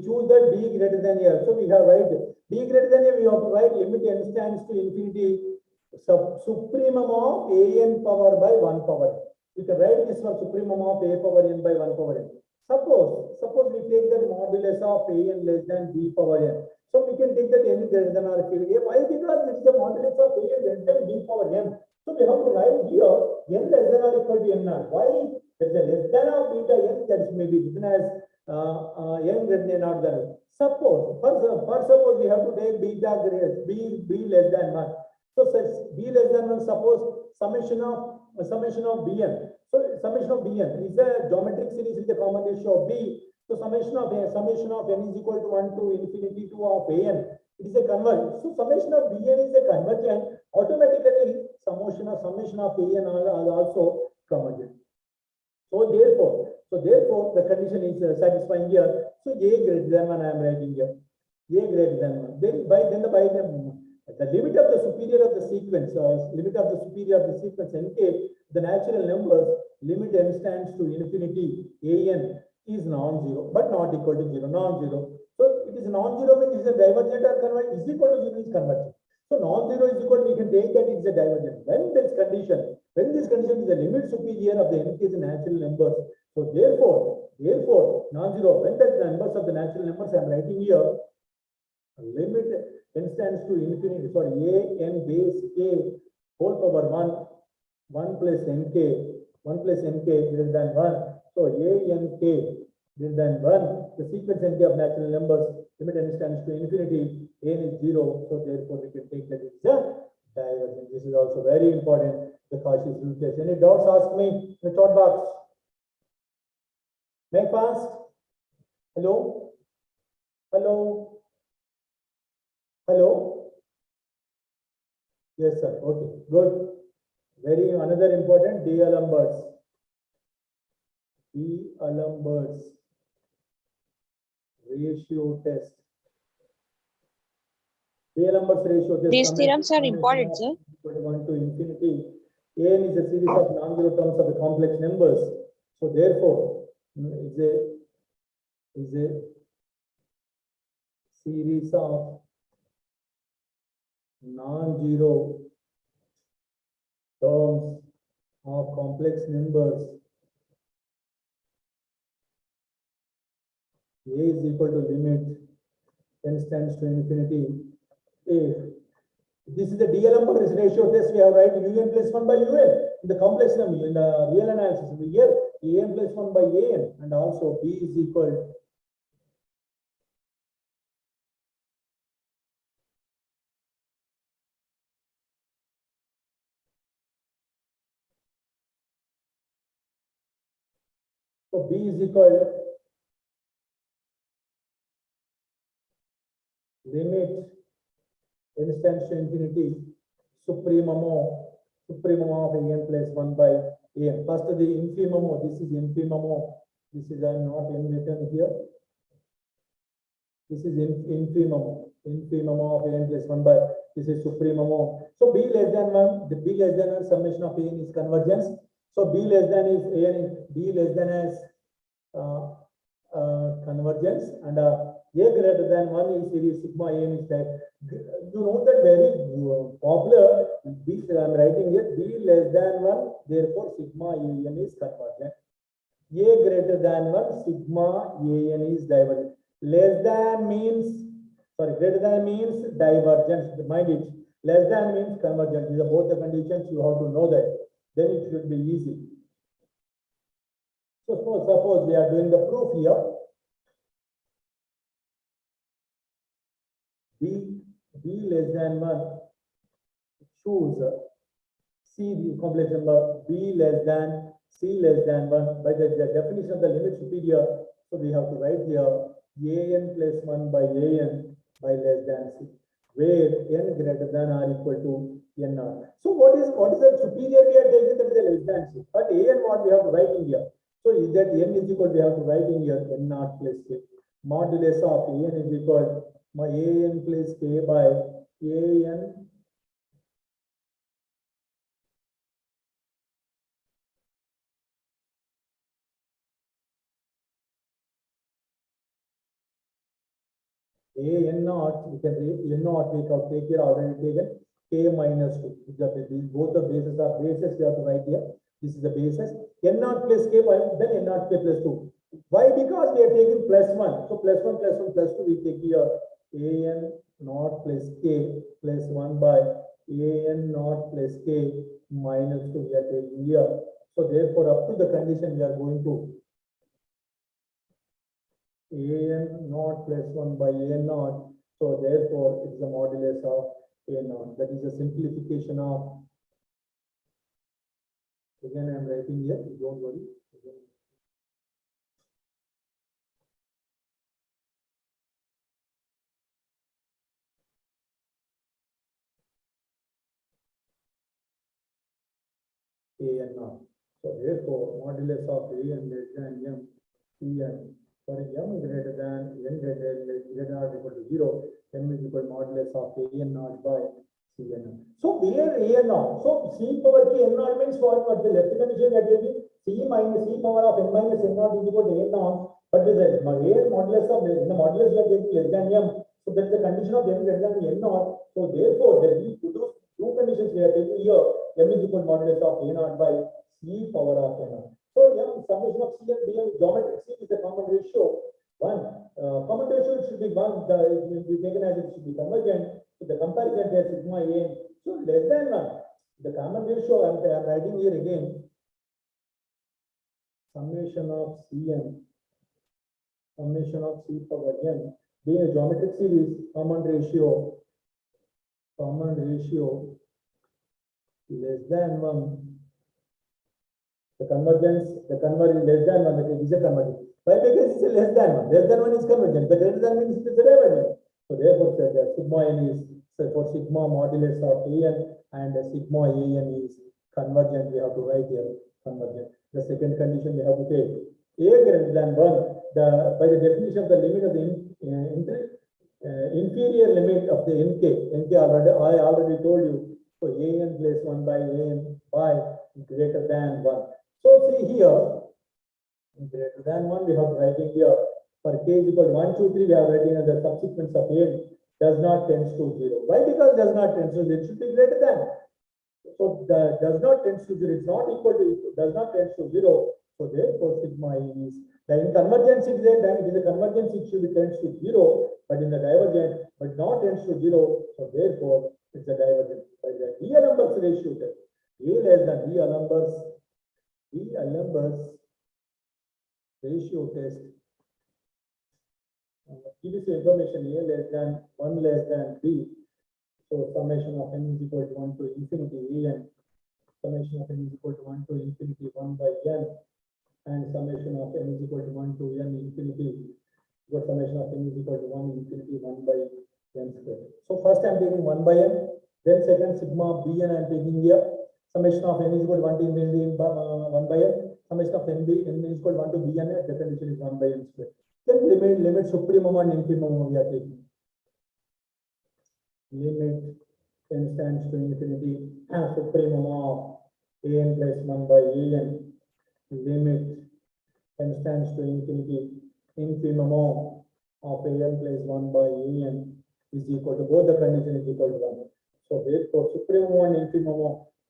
choose that B greater than A. So we have write B greater than A, we have to write limit n stands to infinity, supremum of a n power by 1 power. We can write this for supremum of a power n by 1 power n. Suppose we take the modulus of a n less than b power n. So we can take that n greater than or equal to a. Why? Because this is the modulus of a n less than b power n. So we have to write here n less than or equal to n naught. Why? There is a less than of beta n that is maybe written as n greater than or than. Suppose, suppose we have to take beta greater b less than 1. So such b less than 1, suppose summation of bn. So summation of bn is a geometric series with a common ratio of b. So summation of n is equal to 1 to infinity to of an. It is a convergent. So summation of bn is a convergent. Automatically summation of an are also convergent. So therefore the condition is satisfying here. So a greater than 1 I am writing here. A greater than 1. Then by the limit of the superior of the sequence, nk, the natural numbers, limit n stands to infinity, an is non-zero, but not equal to 0, non-zero. So it is non-zero means it is a divergent or convergent, is equal to 0 is convergent. So non-zero is equal to, we can take that it is a divergent. When this condition is the limit superior of the nk is natural numbers. So therefore, non-zero, when the numbers of the natural numbers I am writing here, limit n stands to infinity, sorry, a n base k whole power 1 plus nk greater than 1. So a n k greater than 1, the sequence nk of natural numbers, limit n stands to infinity, n is 0. So therefore we can take that it's a divergent. This is also very important, the Cauchy's rule test. Any doubts, ask me in the chat box. Make fast. Hello. Yes, sir. Okay, good. Very another important D'Alembert ratio test. D'Alembert ratio test. These theorems are important, sir. 1 to infinity. An is a series of non-zero terms of the complex numbers. So therefore, is a series of non-zero terms of complex numbers. A is equal to limit n stands to infinity. If this is the D'Alembert ratio test, we have write un plus 1 by un in the complex number in the real analysis. Here an plus 1 by an, and also b is equal so b is equal limit n stands to infinity supremum of an plus 1 by an. First the infimum, this is infimum, this is not written here. This is infimum of an plus 1 by, this is supremum of. So b less than 1, the b less than 1 summation of an is convergence. So b less than is an, b less than as convergence, and a greater than 1 is sigma an is that. You know that very popular, b, I am writing here, b less than 1, therefore sigma an is convergent. A greater than 1, sigma an is divergent. Less than means, sorry, greater than means divergence. Mind it, less than means convergence. These are both the conditions, you have to know that. Then it should be easy. So suppose we are doing the proof here. B less than 1, choose C, the complex number, B less than, C less than 1. By the definition of the limit superior, so we have to write here an plus 1 by an by less than C, where n greater than or equal to n naught. So what is the superior we are taking, that is a less than C. But an what we have to write in here. So is that n is equal, we have to write in here n naught plus k. Modulus of an is equal my an plus k by an n naught, you can n naught we can take here, already taken k minus 2. Both the bases are bases we have to write here. This is the basis. N naught plus k by, then n naught k plus 2. Why? Because we are taking plus 1. So plus 1 plus 1 plus 2 we take here an naught plus k plus 1 by an naught plus k minus 2 we are taking here. So therefore up to the condition we are going to an naught plus 1 by an naught. So therefore it's the modulus of a naught. That is a simplification of, again I am writing here, don't worry. an naught. So therefore modulus of an less than m Cn for m greater than n greater than or equal to 0, m is equal to modulus of an naught by Cn. So where an naught, so C power k n naught means what? But the left condition we are taking C minus C power of n minus n naught is equal to n naught. But the a modulus of the modulus we are taking less than m. So that is the condition of m greater than n naught. So therefore there is two conditions we are taking here. M is equal to modulus of a naught by C power of n naught. So m summation of C and d and geometric C is the common ratio 1. Common ratio should be 1. It will be taken as it should be convergent. So the comparison there sigma n. So less than 1. The common ratio I am writing here again. Summation of Cn. Summation of C power n. Being a geometric series, common ratio less than 1. The convergence less than 1, that is a convergence. Why? Because it's a less than 1. Less than 1 is convergent. The greater than means it is a divergent. So therefore, the sigma n is, so for sigma modulus of an and sigma an is convergent. We have to write here convergent. The second condition we have to take a greater than 1. By the definition of the limit of the inferior limit of the nk I already told you. So an plus 1 by an by greater than 1. So see here, greater than 1 we have writing here. For k is equal to 1, 2, 3 we have writing as the subsequence of n does not tends to 0. Why? Because does not tends to 0, it should be greater than. So the does not tends to 0, it's not equal to, does not tends to 0. So therefore sigma is, in convergence it is there, then it is a convergence, it should be tends to 0, but in the divergent, but not tends to 0. So therefore it's a divergent. By the real numbers ratio test, a less than real numbers ratio test gives you information a less than 1 less than b. So summation of n is equal to 1 to infinity an, summation of n is equal to 1 to infinity 1 by n, and summation of n is equal to 1 to n infinity. What summation of n is equal to 1 infinity 1 by n square. So first I am taking 1 by n, then second sigma bn I am taking here. Summation of n is equal to 1 to infinity 1 by n. Summation of n is equal to 1 to bn, the condition is 1 by n square. Then limit supremum and infimum we are taking. Limit n stands to infinity supremum of an plus 1 by an. Limit n stands to infinity infimum of an plus 1 by an is equal to, both the condition is equal to 1. So therefore supremum and infimum,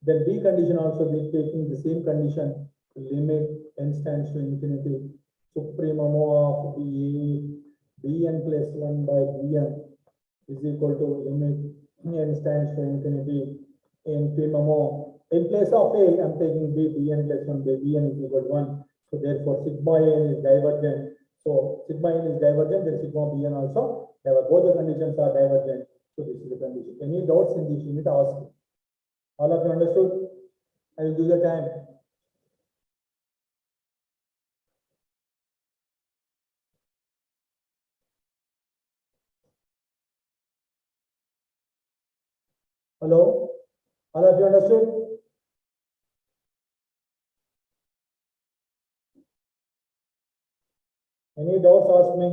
then B condition also we taking the same condition. Limit n stands to infinity supremum of bn plus 1 by bn is equal to limit n stands to infinity infimum. In place of a, I'm taking bn plus 1 by bn is equal to 1. So therefore sigma n is divergent. So sigma n is divergent, then sigma bn also divergent. Both the conditions are divergent. So this is the condition. Any doubts in this unit, ask. All of you understood? I will give the time. Hello? All of you understood? Any doubts, ask me.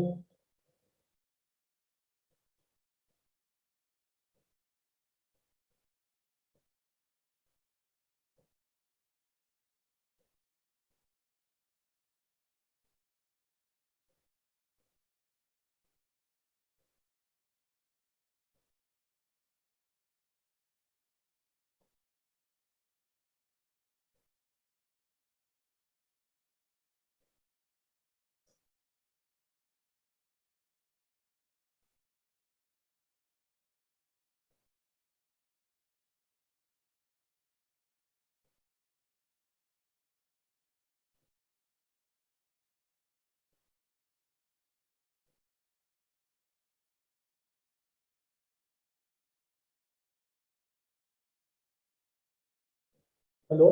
Hello?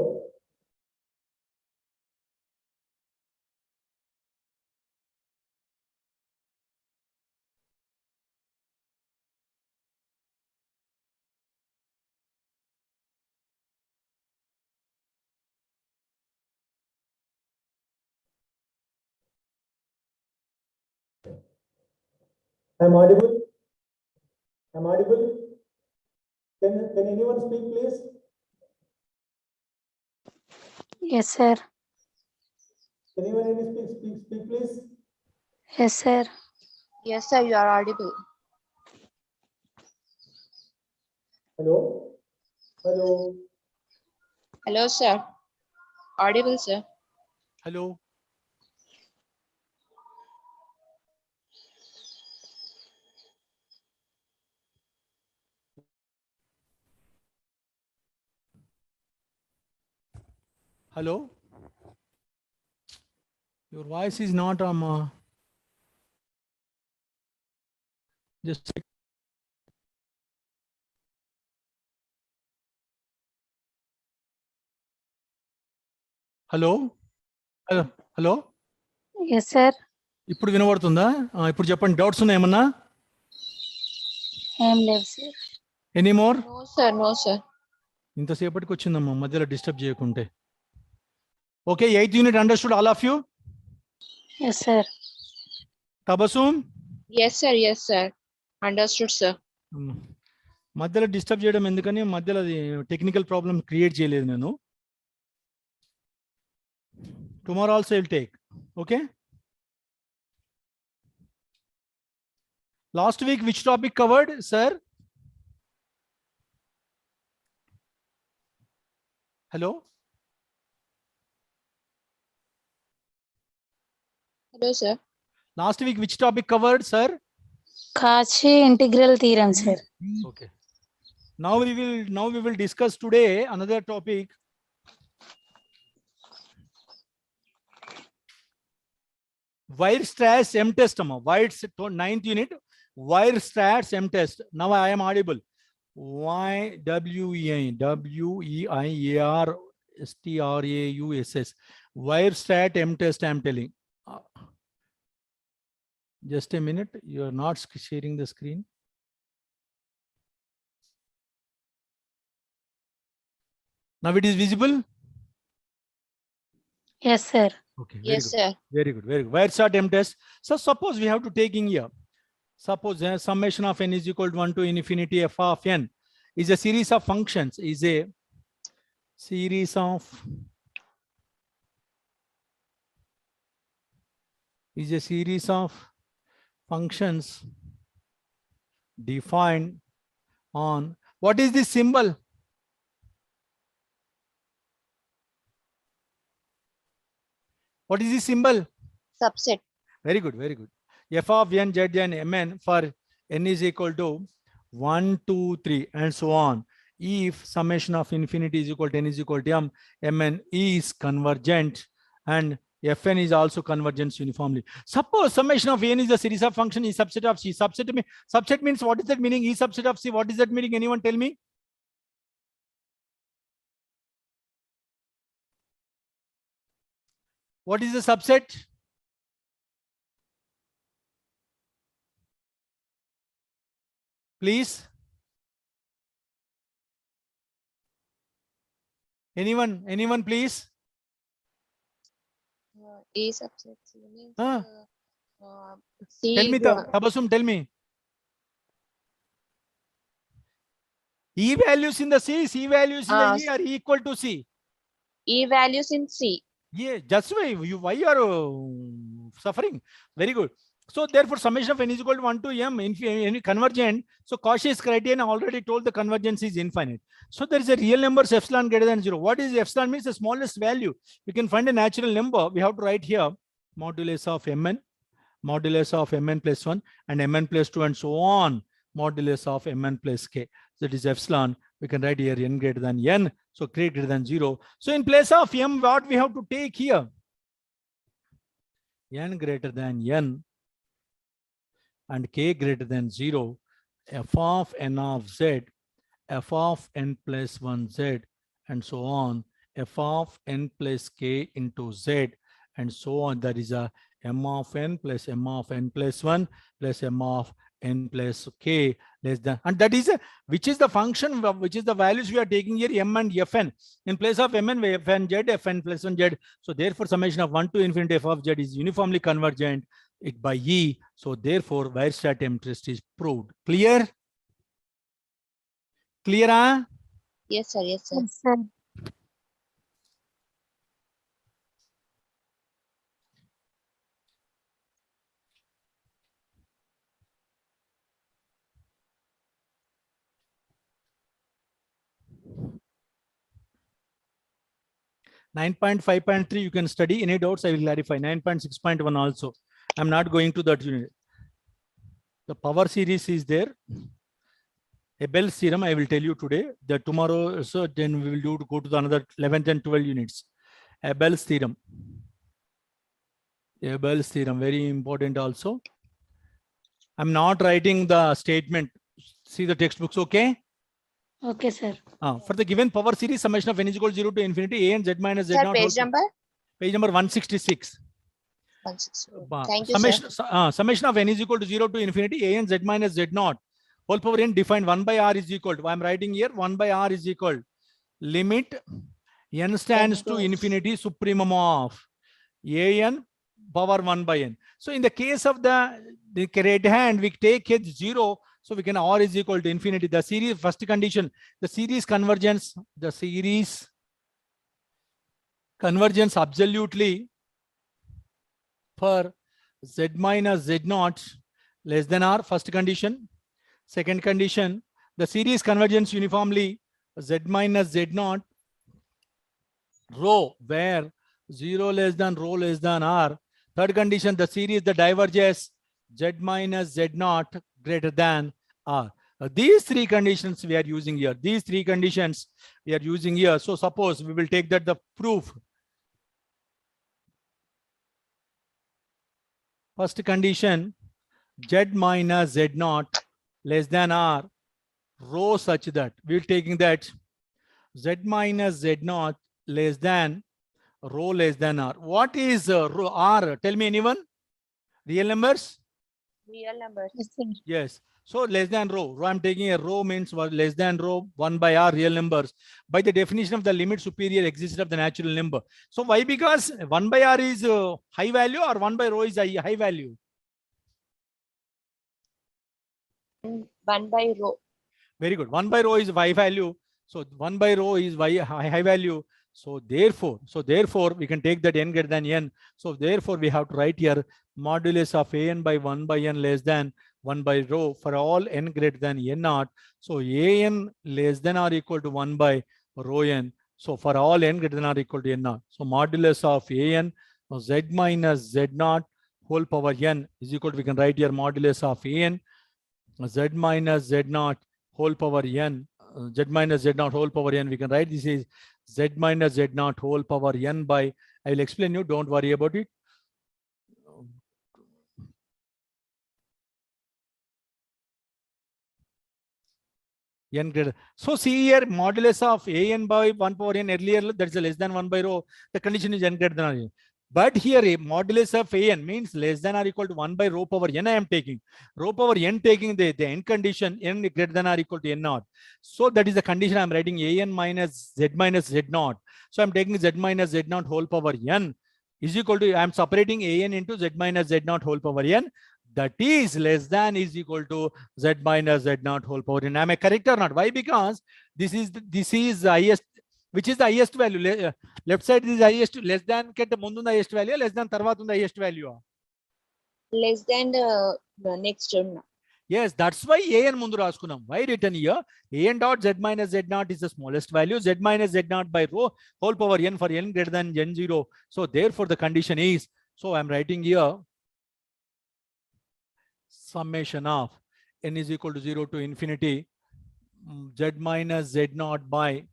I'm audible? I'm audible? Can anyone speak, please? Yes, sir. Can anyone speak, please? Yes, sir. Yes, sir, you are audible. Hello? Hello? Hello, sir. Audible, sir. Hello. Hello. Your voice is not just hello. Hello. Yes, sir. ఇప్పుడు వినబడుతుందా? ఇప్పుడు చెప్పండి, doubts ఉన్నాయి ఏమన్నా? ఏం లేవు sir. Any more? No, sir. No, sir. ఇంతసేపటికి వచ్చిందమ్మా, మధ్యలో డిస్టర్బ్ చేయకుంటే. Okay, 8th unit understood all of you? Yes, sir. Tabassum? Yes, sir. Yes, sir. Understood, sir. మధ్యలో డిస్టర్బ్ చేయడం ఎందుకని, మధ్యలో అది టెక్నికల్ ప్రాబ్లమ్ క్రియేట్ చేయలేదు నేను. Tomorrow also will take. Okay. Last week, which topic covered, sir? Hello? Hello, sir. Last week, which topic covered, sir? Cauchy integral theorem, sir. Okay. Now we will discuss today another topic. Weierstrass M-test, ninth unit. Weierstrass M-test. Now I am audible. Weierstrass. Weierstrass M-test, I am telling. Just a minute. You are not sharing the screen. Now it is visible? Yes, sir. Okay, very Yes, good. sir. Very good, very good. Where start M test? So suppose we have to take in here. Suppose summation of n is equal to 1 to infinity f of n is a series of functions, is a series of functions defined on what is this symbol? What is this symbol? Subset. Very good, very good. F of n, z, n, mn for n is equal to 1, 2, 3, and so on. If summation of infinity is equal to n is equal to m, mn is convergent and fn is also convergent uniformly. Suppose summation of n is a series of function is subset of c. Subset means what is that meaning? E subset of c. What is that meaning? Anyone tell me? What is the subset? Please. Anyone, please? A subset. C means Huh? C Tell me, is Tabassum, tell me. E values in the C, C values in the E are equal to C. E values in C. Yeah, that's why why you are suffering. Very good. So therefore, summation of n is equal to 1 to m, convergent. So Cauchy's criterion already told the convergence is infinite. So there is a real number epsilon greater than 0. What is epsilon means? The smallest value. We can find a natural number. We have to write here modulus of mn plus 1 and mn plus 2 and so on. Modulus of mn plus k. That is epsilon. We can write here n greater than n. So k greater than 0. So in place of m, what we have to take here? N greater than n and k greater than 0. F of n of z, f of n plus 1 z, and so on. F of n plus k into z, and so on. That is a m of n plus m of n plus 1 plus m of n plus k less than, and that is which is the function, which is the values we are taking here, m and fn. In place of mn, fn z, fn plus 1 z. So therefore, summation of 1 to infinity f of z is uniformly convergent it by E. So therefore, Weierstrass M test is proved. Clear? Clear, huh? Yes, sir. Yes, sir. Yes, sir. Nine 9.5.3 you can study. Any doubts I will clarify. 9.6.1 also. I'm not going to that unit. The power series is there. Abel's theorem I will tell you today. That tomorrow, so then we will go to the another 11th and 12 units. Abel's theorem. Abel's theorem, very important also. I'm not writing the statement. See the textbooks, okay? Okay, sir. For the given power series, summation of n is equal to 0 to infinity, a and z minus z Sir, naught. page number? Page number 166. 160. Thank you, sir. Summation of n is equal to 0 to infinity, a and z minus z naught. Whole power n defined 1 by r is equal to, I'm writing here 1 by r is equal. Limit n stands to infinity supremum of a n power 1 by n. So in the case of the right hand, we take h 0. So we can r is equal to infinity. The series, first condition, the series convergence absolutely for z minus z naught less than r, first condition. Second condition, the series convergence uniformly z minus z naught rho where 0 less than rho less than r. Third condition, the series that diverges z minus z naught greater than r. These three conditions we are using here. These three conditions we are using here. So suppose we will take that the proof. First condition, z minus z naught less than r, rho such that we are taking that z minus z naught less than rho less than r. What is rho r? Tell me anyone. Real numbers? Real numbers. Yes, sir. Yes. So less than rho. I'm taking a rho means less than rho 1 by r real numbers. By the definition of the limit superior existence of the natural number. So why? Because 1 by r is high value or 1 by rho is a high value? 1 by rho. Very good. 1 by rho is high value. So 1 by rho is high value. So therefore, we can take that n greater than n. So therefore, we have to write here modulus of an by 1 by n less than 1 by rho for all n greater than n naught. So an less than or equal to 1 by rho n. So for all n greater than or equal to n naught. So modulus of an z minus z naught whole power n is equal to, we can write here modulus of an z minus z naught whole power n, z minus z naught whole power n. We can write this is z minus z naught whole power n by, I will explain you, don't worry about it. N greater. So see here, modulus of an by 1 power n earlier, that is less than 1 by rho. The condition is n greater than or equal. But here a modulus of an means less than or equal to 1 by rho power n I am taking. Rho power n taking the n condition, n greater than or equal to n naught. So that is the condition I am writing an minus z naught. So I am taking z minus z naught whole power n is equal to, I am separating an into z minus z naught whole power n. That is less than is equal to z minus z naught whole power n. Am I correct or not? Why? Because this is the highest. Which is the highest value? Left side is highest, less than get the mundu highest value, less than tarvat the highest value. Less than the next term. Yes, that's why an mundu raskunam. Why written here? An dot z minus z naught is the smallest value. Z minus z naught by rho whole power n for n greater than n0. So therefore the condition is, so I'm writing here summation of n is equal to 0 to infinity z minus z naught by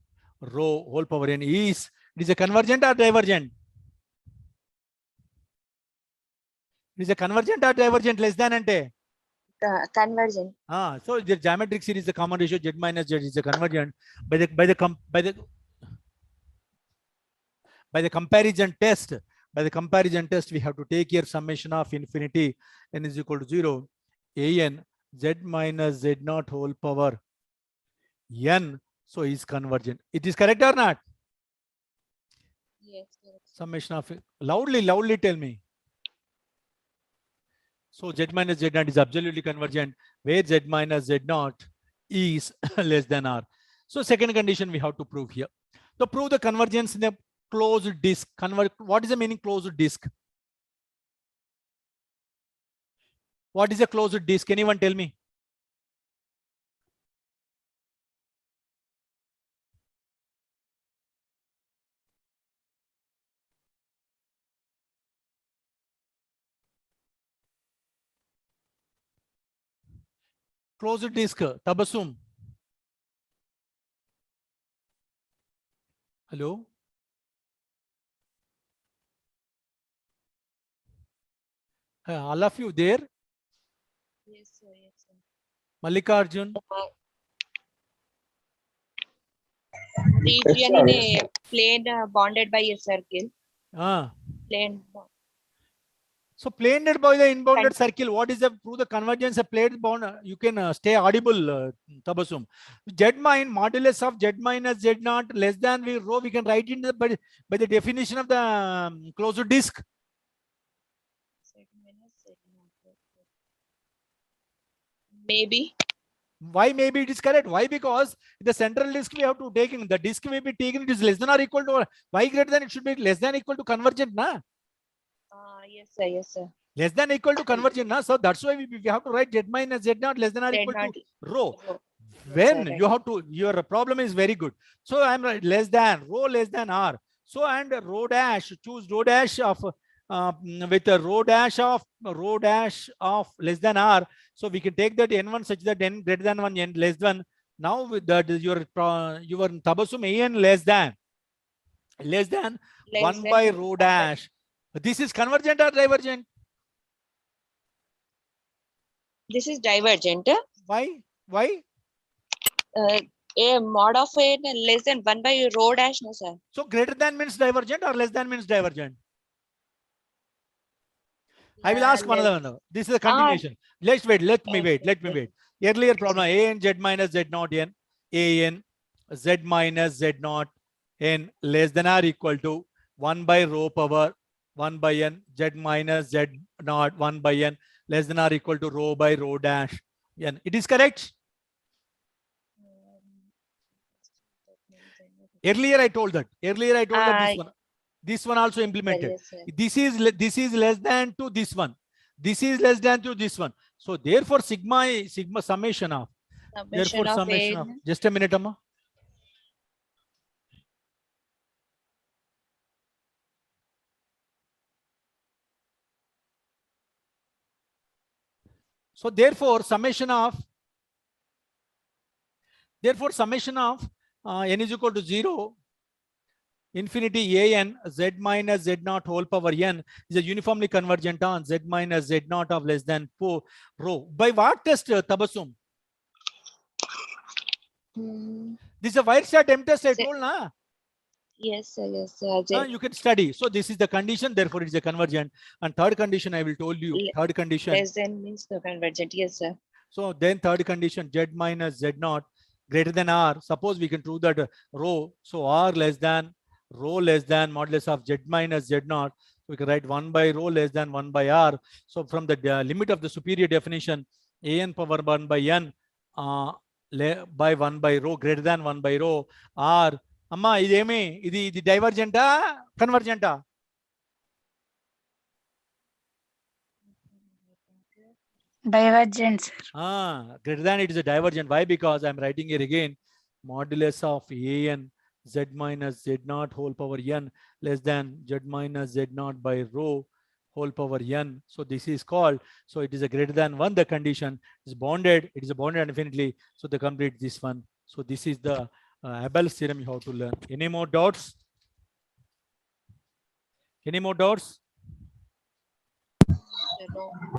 rho whole power n is, it is a convergent or divergent? It is a convergent or divergent? Less than ante? Convergent. So the geometric series, the common ratio z minus z is a convergent. By the comparison test, we have to take here summation of infinity n is equal to 0 an z minus z naught whole power n. So is convergent. It is correct or not? Yes. Summation of loudly tell me. So z minus z naught is absolutely convergent, where z minus z naught is less than r. So second condition we have to prove here. To prove the convergence in a closed disk, what is the meaning closed disk? What is a closed disk? Anyone tell me? Closed disk, Tabassum. Hello? All of you there? Yes, sir. Yes, sir. Mallikarjun? Region in a plane bounded by a circle. Plane. So planed by the inbounded circle, what is the prove the convergence of plane bound? You can stay audible, Tabassum. Z minus modulus of z minus z naught less than rho, we can write in the by the definition of the closed disk. Maybe. Why maybe it is correct? Why? Because the central disk we have to take in, the disk may be taken, it is less than or equal to, y greater than, it should be less than equal to convergent, na? Yes, sir. Yes, sir. Less than equal to convergent, na? So that's why we have to write z minus z naught less than or equal to rho. When you have to, your problem is very good. So I'm less than, rho less than r. So and rho dash, choose rho dash of with a rho dash of less than r. So we can take that n1 such that n greater than 1, n less than. Now with that your Tabassum an less than 1 by rho dash. This is convergent or divergent? This is divergent. Why? A mod of a less than 1 by rho dash, no, sir. So greater than means divergent or less than means divergent? I will ask one another. This is a continuation. Let's wait. Let me wait. Earlier problem, a n z minus z naught n, a n z minus z naught n less than or equal to 1 by rho power 1 by n, z minus z naught 1 by n less than or equal to rho by rho dash n. It is correct? Earlier I told that. Earlier I told that this one. This one also implemented. Yes, sir. This is less than to this one. This is less than to this one. So therefore sigma summation of. Therefore summation of. Just a minute, Amma. So therefore summation of n is equal to 0 infinity a n z minus z naught whole power n is a uniformly convergent on z minus z naught of less than 4 rho. By what test, Tabassum? This is a Weierstrass M test I told, na? Yes, sir. Yes, sir. You can study. So this is the condition, therefore it is a convergent. And third condition I will told you. Third condition. Less than means the convergent. Yes, sir. So then third condition, z minus z naught greater than r. Suppose we can prove that rho. So r less than rho less than modulus of z minus z naught. We can write 1 by rho less than 1 by r. So from the limit of the superior definition, a n power 1 by n by 1 by rho greater than 1 by rho r. Amma, idi divergenta, convergenta? Divergent, sir. Greater than it is a divergent. Why? Because I'm writing here again modulus of a n z minus z naught whole power n less than z minus z naught by rho whole power n. So this is called, so it is a greater than 1, the condition is bounded, it is a bounded infinitely, so they complete this one. So this is the Abel's theorem you have to learn. Any more doubts? Any more doubts?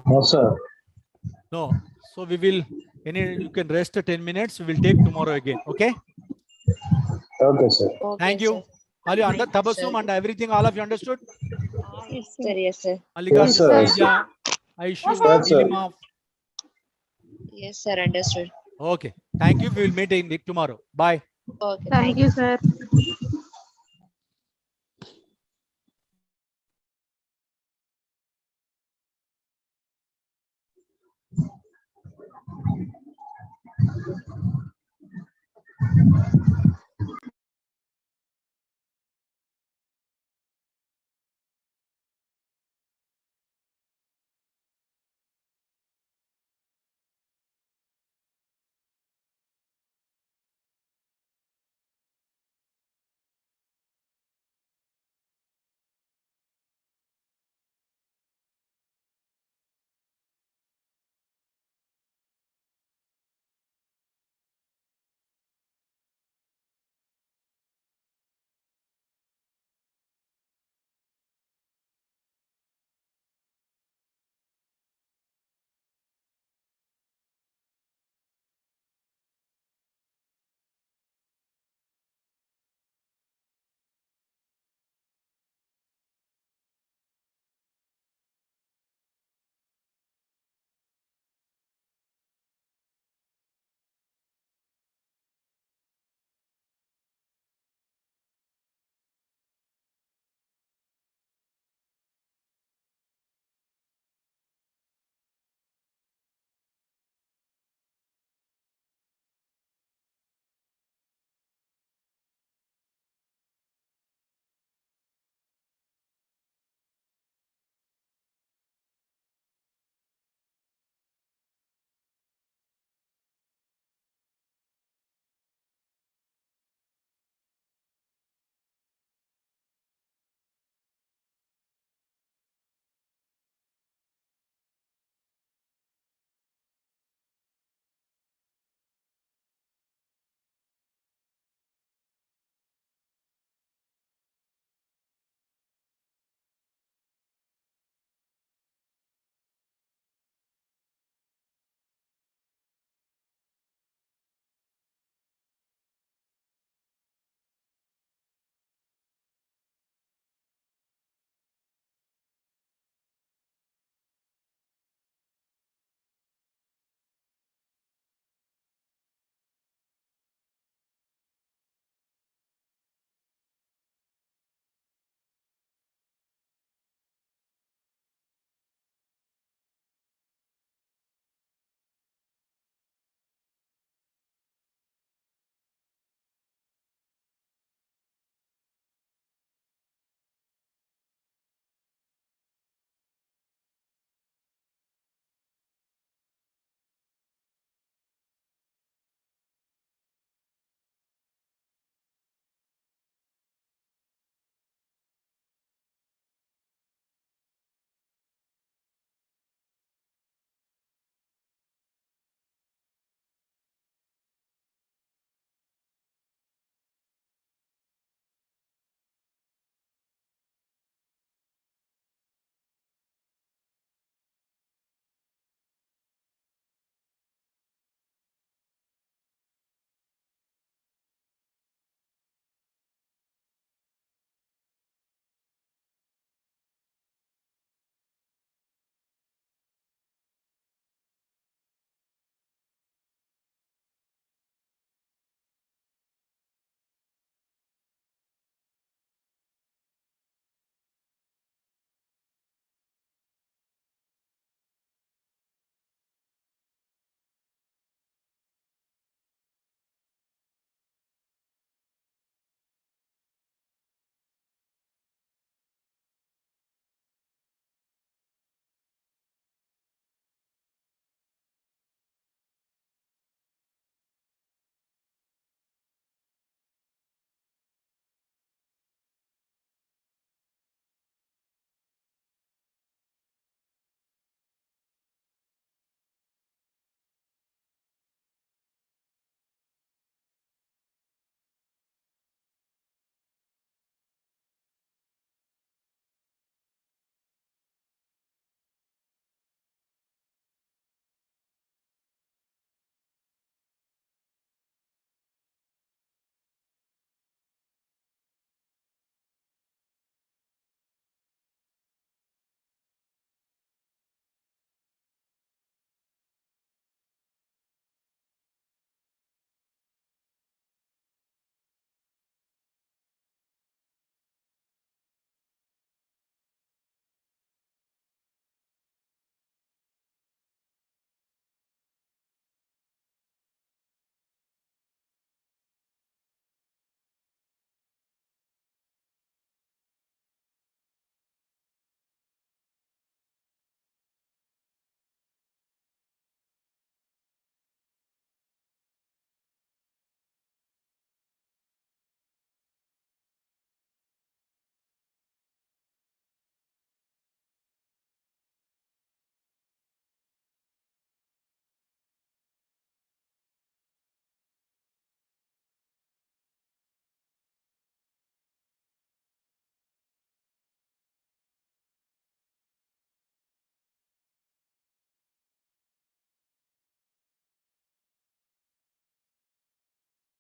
No, sir. No. So we will, you can rest 10 minutes, we will take tomorrow again. Okay? Okay, sir. Okay, Thank you. sir. Are you under Thank you, sir. Tabassum and everything? All of you understood? Yes, sir. Yes, sir. Yes, sir. Mallikarjuna, Aishu, Yes, sir. Nilima. Yes, sir. Understood. Okay. Thank you. We will meet in tomorrow. Bye. Okay. Thank you, sir.